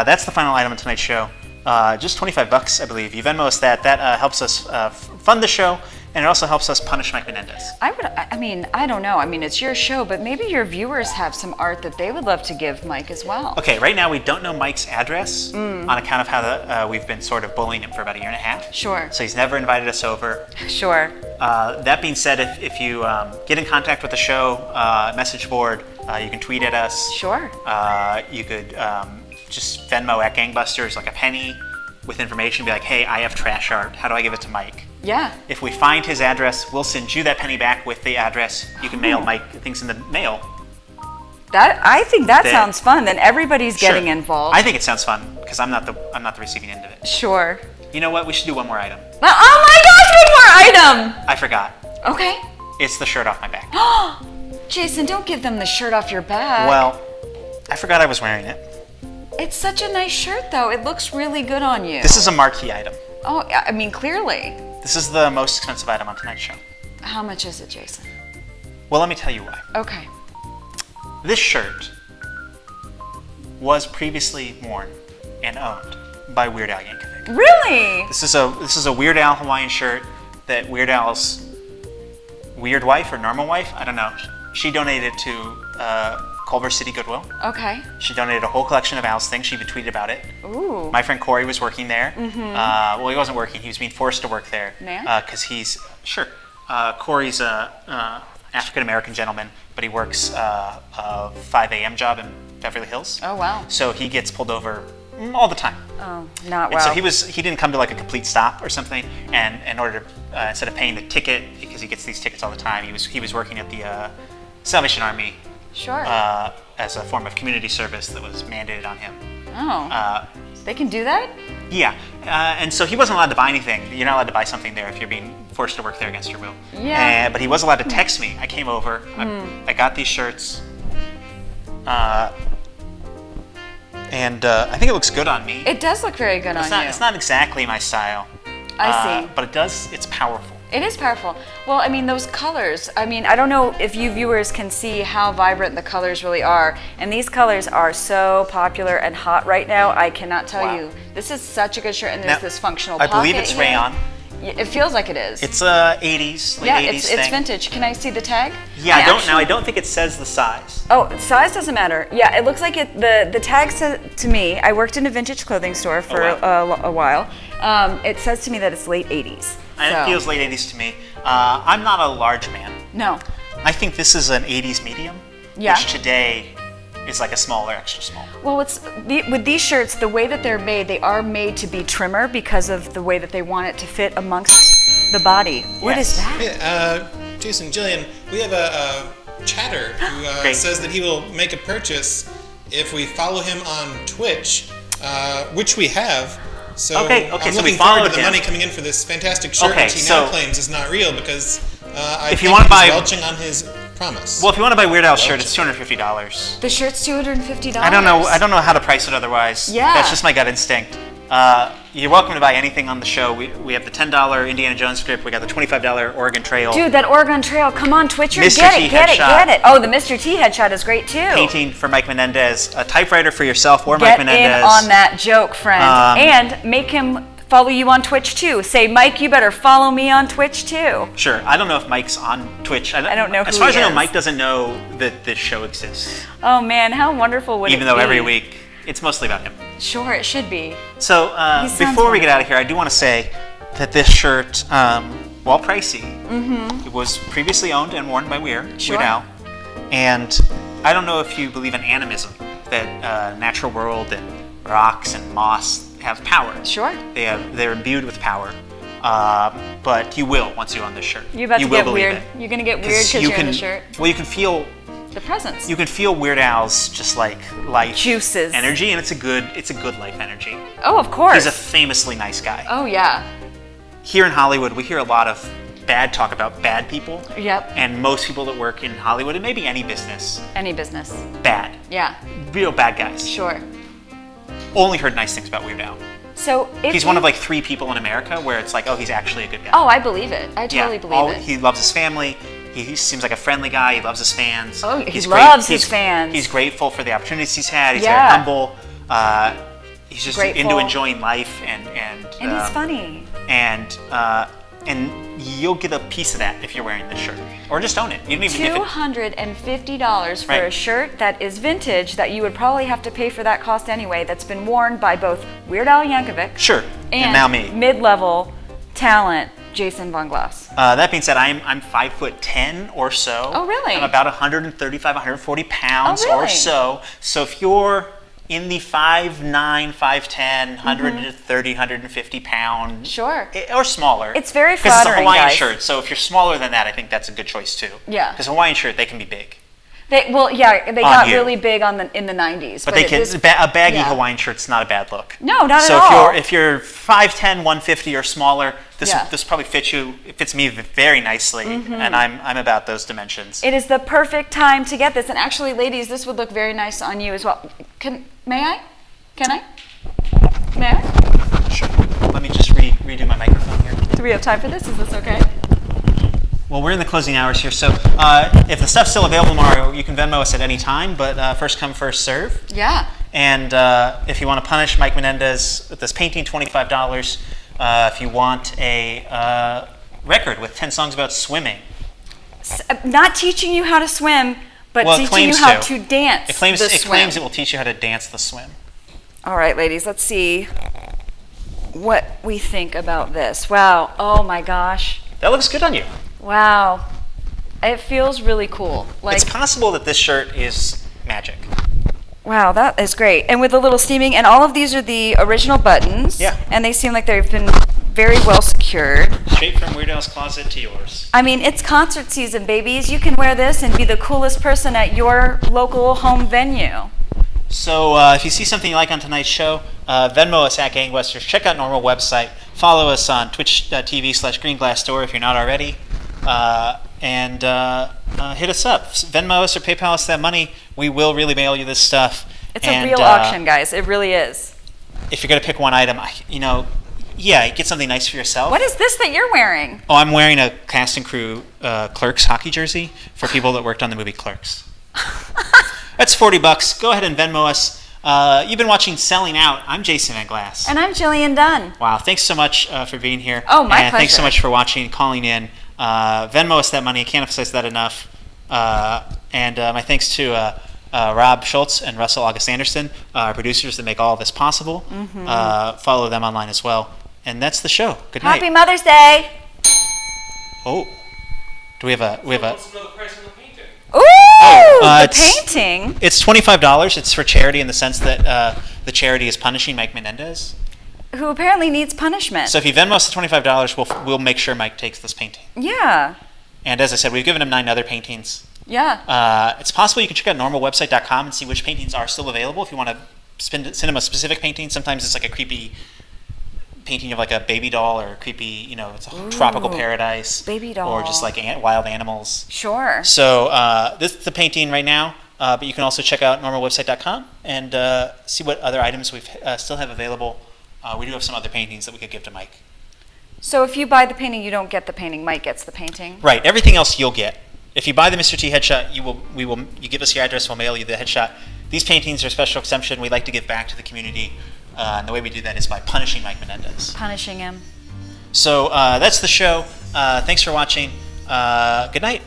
Speaker 1: that's the final item of tonight's show. Just $25, I believe. You Venmo us that. That helps us fund the show. And it also helps us punish Mike Menendez.
Speaker 2: I don't know. I mean, it's your show, but maybe your viewers have some art that they would love to give Mike as well.
Speaker 1: Okay, right now we don't know Mike's address on account of how we've been sort of bullying him for about a year and a half.
Speaker 2: Sure.
Speaker 1: So he's never invited us over.
Speaker 2: Sure.
Speaker 1: That being said, if you get in contact with the show, message board, you can tweet at us.
Speaker 2: Sure.
Speaker 1: You could just Venmo at Gangbusters like a penny with information. Be like, hey, I have trash art. How do I give it to Mike?
Speaker 2: Yeah.
Speaker 1: If we find his address, we'll send you that penny back with the address. You can mail Mike things in the mail.
Speaker 2: I think that sounds fun. Then everybody's getting
Speaker 1: Sure.
Speaker 2: involved.
Speaker 1: I think it sounds fun because I'm not the receiving end of it.
Speaker 2: Sure.
Speaker 1: You know what? We should do one more item.
Speaker 2: Oh my gosh, one more item!
Speaker 1: I forgot.
Speaker 2: Okay.
Speaker 1: It's the shirt off my back.
Speaker 2: Jason, don't give them the shirt off your back.
Speaker 1: Well, I forgot I was wearing it.
Speaker 2: It's such a nice shirt, though. It looks really good on you.
Speaker 1: This is a marquee item.
Speaker 2: Oh, I mean, clearly.
Speaker 1: This is the most expensive item on tonight's show.
Speaker 2: How much is it, Jason?
Speaker 1: Well, let me tell you why.
Speaker 2: Okay.
Speaker 1: This shirt was previously worn and owned by Weird Al Yankovic.
Speaker 2: Really?
Speaker 1: This is a Weird Al Hawaiian shirt that Weird Al's weird wife or normal wife, I don't know. She donated to Culver City Goodwill.
Speaker 2: Okay.
Speaker 1: She donated a whole collection of Al's things. She even tweeted about it.
Speaker 2: Ooh.
Speaker 1: My friend Corey was working there. Well, he wasn't working. He was being forced to work there.
Speaker 2: Yeah?
Speaker 1: Because Corey's a African-American gentleman, but he works a 5 a.m. job in Beverly Hills.
Speaker 2: Oh, wow.
Speaker 1: So he gets pulled over all the time.
Speaker 2: Oh, not
Speaker 1: And
Speaker 2: well.
Speaker 1: so he didn't come to like a complete stop or something, and in order to instead of paying the ticket, because he gets these tickets all the time, he was working at the Salvation Army
Speaker 2: Sure.
Speaker 1: as a form of community service that was mandated on him.
Speaker 2: Oh. They can do that?
Speaker 1: Yeah, and so he wasn't allowed to buy anything. You're not allowed to buy something there if you're being forced to work there against your will.
Speaker 2: Yeah.
Speaker 1: But he was allowed to text me. I came over. I got these shirts. And I think it looks good on me.
Speaker 2: It does look very good on you.
Speaker 1: It's not exactly my style.
Speaker 2: I see.
Speaker 1: But it's powerful.
Speaker 2: It is powerful. Well, I mean, those colors, I don't know if you viewers can see how vibrant the colors really are. And these colors are so popular and hot right now, I cannot tell
Speaker 1: Wow.
Speaker 2: you. This is such a good shirt, and there's
Speaker 1: Now,
Speaker 2: this functional
Speaker 1: I
Speaker 2: pocket
Speaker 1: believe it's
Speaker 2: here.
Speaker 1: rayon.
Speaker 2: It feels like it is.
Speaker 1: It's a 80s, late
Speaker 2: yeah,
Speaker 1: 80s
Speaker 2: it's
Speaker 1: thing.
Speaker 2: vintage. Can I see the tag?
Speaker 1: Yeah, I don't think it says the size.
Speaker 2: Oh, size doesn't matter. Yeah, it looks like it. The tag says to me. I worked in a vintage clothing store for a while. It says to me that it's late 80s.
Speaker 1: And
Speaker 2: so.
Speaker 1: it feels late 80s to me. I'm not a large man.
Speaker 2: No.
Speaker 1: I think this is an 80s medium,
Speaker 2: Yeah.
Speaker 1: which today is like a small or extra small.
Speaker 2: Well, with these shirts, the way that they're made, they are made to be trimmer because of the way that they want it to fit amongst the body. What is
Speaker 1: Yes.
Speaker 2: that?
Speaker 4: Hey, Jason, Jillian, we have a chatter who
Speaker 1: Great.
Speaker 4: says that he will make a purchase if we follow him on Twitch, which we have. So
Speaker 1: Okay,
Speaker 4: I'm
Speaker 1: so we
Speaker 4: looking forward
Speaker 1: followed
Speaker 4: to the
Speaker 1: him.
Speaker 4: money coming in for this fantastic shirt,
Speaker 1: Okay,
Speaker 4: which he
Speaker 1: so-
Speaker 4: now claims is not real because I
Speaker 1: If you
Speaker 4: think
Speaker 1: wanna
Speaker 4: he's
Speaker 1: buy-
Speaker 4: welching on his promise.
Speaker 1: Well, if you want to buy Weird Al's shirt, it's $250.
Speaker 2: The shirt's $250.
Speaker 1: I don't know how to price it otherwise.
Speaker 2: Yeah.
Speaker 1: That's just my gut instinct. You're welcome to buy anything on the show. We have the $10 Indiana Jones script. We got the $25 Oregon Trail
Speaker 2: Dude, that Oregon Trail, come on, Twitcher,
Speaker 1: Mr.
Speaker 2: get
Speaker 1: T
Speaker 2: it, get it,
Speaker 1: headshot.
Speaker 2: get it. Oh, the Mr. T headshot is great too.
Speaker 1: painting for Mike Menendez, a typewriter for yourself or Mike
Speaker 2: Get
Speaker 1: Menendez.
Speaker 2: in on that joke, friend. And make him follow you on Twitch too. Say, Mike, you better follow me on Twitch too.
Speaker 1: Sure. I don't know if Mike's on Twitch. I
Speaker 2: don't know
Speaker 1: As
Speaker 2: who
Speaker 1: far as
Speaker 2: he
Speaker 1: I know,
Speaker 2: is.
Speaker 1: Mike doesn't know that this show exists.
Speaker 2: Oh man, how wonderful would it be?
Speaker 1: Even though every week it's mostly about him.
Speaker 2: Sure, it should be.
Speaker 1: So
Speaker 2: He sounds
Speaker 1: before we get out of here, I do want to say that this shirt, while pricey, it was previously owned and worn by Weird
Speaker 2: Sure.
Speaker 1: Al. And I don't know if you believe in animism, that natural world and rocks and moss have power.
Speaker 2: Sure.
Speaker 1: They're imbued with power. But you will once you own this shirt.
Speaker 2: You're about
Speaker 1: you
Speaker 2: to
Speaker 1: will
Speaker 2: get
Speaker 1: believe
Speaker 2: weird.
Speaker 1: it.
Speaker 2: You're gonna get weird because you're in the shirt.
Speaker 1: Well, you can feel
Speaker 2: The presence.
Speaker 1: Weird Al's just like life
Speaker 2: Juices.
Speaker 1: energy, and it's a good life energy.
Speaker 2: Oh, of course.
Speaker 1: He's a famously nice guy.
Speaker 2: Oh yeah.
Speaker 1: Here in Hollywood, we hear a lot of bad talk about bad people.
Speaker 2: Yep.
Speaker 1: And most people that work in Hollywood, and maybe any business,
Speaker 2: Any business.
Speaker 1: bad.
Speaker 2: Yeah.
Speaker 1: Real bad guys.
Speaker 2: Sure.
Speaker 1: Only heard nice things about Weird Al.
Speaker 2: So if
Speaker 1: He's one
Speaker 2: you-
Speaker 1: of like 3 people in America where it's like, oh, he's actually a good guy.
Speaker 2: Oh, I believe it. I totally believe it.
Speaker 1: He loves his family. He seems like a friendly guy. He loves his fans.
Speaker 2: Oh, he
Speaker 1: He's
Speaker 2: loves his fans.
Speaker 1: He's grateful for the opportunities he's had. He's
Speaker 2: Yeah.
Speaker 1: very humble. He's just
Speaker 2: Grateful.
Speaker 1: into enjoying life and
Speaker 2: And he's funny.
Speaker 1: And you'll get a piece of that if you're wearing this shirt. Or just own it. You don't even if it,
Speaker 2: $250 for
Speaker 1: Right.
Speaker 2: a shirt that is vintage that you would probably have to pay for that cost anyway, that's been worn by both Weird Al Yankovic
Speaker 1: Sure. And now me.
Speaker 2: mid-level talent Jason Von Glass.
Speaker 1: That being said, I'm 5'10" or so.
Speaker 2: Oh, really?
Speaker 1: I'm about 135, 140 pounds
Speaker 2: Oh, really?
Speaker 1: or so. So if you're in the 5'9", 5'10", 130, 150 pound,
Speaker 2: Sure.
Speaker 1: or smaller.
Speaker 2: It's very
Speaker 1: because it's a
Speaker 2: flattering,
Speaker 1: Hawaiian
Speaker 2: guys.
Speaker 1: shirt. So if you're smaller than that, I think that's a good choice too.
Speaker 2: Yeah.
Speaker 1: Because Hawaiian shirt, they can be big.
Speaker 2: They got
Speaker 1: you.
Speaker 2: really big in the 90s.
Speaker 1: But they can. A baggy
Speaker 2: yeah.
Speaker 1: Hawaiian shirt's not a bad look.
Speaker 2: No, not
Speaker 1: so
Speaker 2: at all.
Speaker 1: if you're 5'10", 150 or smaller, this
Speaker 2: Yeah.
Speaker 1: this probably fits you. It fits me very nicely, and I'm about those dimensions.
Speaker 2: It is the perfect time to get this. And actually, ladies, this would look very nice on you as well. May I? Can I? May I?
Speaker 1: Sure. Let me just redo my microphone here.
Speaker 2: Do we have time for this? Is this okay?
Speaker 1: Well, we're in the closing hours here, so if the stuff's still available tomorrow, you can Venmo us at any time, but first come, first serve.
Speaker 2: Yeah.
Speaker 1: And if you want to punish Mike Menendez with this painting, $25. If you want a record with 10 songs about swimming.
Speaker 2: Not teaching you how to swim, but
Speaker 1: Well, it
Speaker 2: teaching you
Speaker 1: claims
Speaker 2: how
Speaker 1: to.
Speaker 2: to dance
Speaker 1: It claims
Speaker 2: the
Speaker 1: it
Speaker 2: swim.
Speaker 1: claims it will teach you how to dance the swim.
Speaker 2: All right, ladies, let's see what we think about this. Wow. Oh my gosh.
Speaker 1: That looks good on you.
Speaker 2: Wow. It feels really cool. Like,
Speaker 1: It's possible that this shirt is magic.
Speaker 2: wow, that is great. And with a little steaming, and all of these are the original buttons.
Speaker 1: Yeah.
Speaker 2: And they seem like they've been very well secured.
Speaker 1: Straight from Weird Al's closet to yours.
Speaker 2: I mean, it's concert season, babies. You can wear this and be the coolest person at your local home venue.
Speaker 1: So if you see something you like on tonight's show, Venmo us at Gangbusters. Check out Normal website. Follow us on twitch.tv/greenglassstore if you're not already. And hit us up. Venmo us or PayPal us that money. We will really mail you this stuff.
Speaker 2: It's
Speaker 1: And,
Speaker 2: a real auction, guys. It really is.
Speaker 1: If you're going to pick one item, get something nice for yourself.
Speaker 2: What is this that you're wearing?
Speaker 1: Oh, I'm wearing a cast and crew Clerks hockey jersey for people that worked on the movie Clerks. That's $40. Go ahead and Venmo us. You've been watching Selling Out. I'm Jason Van Glass.
Speaker 2: And I'm Jillian Dunn.
Speaker 1: Wow, thanks so much for being here.
Speaker 2: Oh, my
Speaker 1: And thanks so
Speaker 2: pleasure.
Speaker 1: much for watching, calling in. Venmo us that money. I can't emphasize that enough. And my thanks to Rob Schultz and Russell August Anderson, our producers that make all of this possible. Follow them online as well. And that's the show. Good night.
Speaker 2: Happy Mother's Day.
Speaker 1: Oh, do we have a?
Speaker 3: What's the price on the painting?
Speaker 2: Ooh, the
Speaker 1: it's-
Speaker 2: painting.
Speaker 1: It's $25. It's for charity in the sense that the charity is punishing Mike Menendez.
Speaker 2: Who apparently needs punishment.
Speaker 1: So if you Venmo us the $25, we'll make sure Mike takes this painting.
Speaker 2: Yeah.
Speaker 1: And as I said, we've given him 9 other paintings.
Speaker 2: Yeah.
Speaker 1: It's possible you can check out normalwebsite.com and see which paintings are still available. If you want to send him a specific painting, sometimes it's like a creepy painting of like a baby doll or a creepy, it's a tropical paradise.
Speaker 2: Baby doll.
Speaker 1: Or just like wild animals.
Speaker 2: Sure.
Speaker 1: So this is the painting right now, but you can also check out normalwebsite.com and see what other items we still have available. We do have some other paintings that we could give to Mike.
Speaker 2: So if you buy the painting, you don't get the painting. Mike gets the painting.
Speaker 1: Right. Everything else you'll get. If you buy the Mr. T headshot, you give us your address, we'll mail you the headshot. These paintings are a special exemption. We like to give back to the community, and the way we do that is by punishing Mike Menendez.
Speaker 2: Punishing him.
Speaker 1: So that's the show. Thanks for watching. Good night.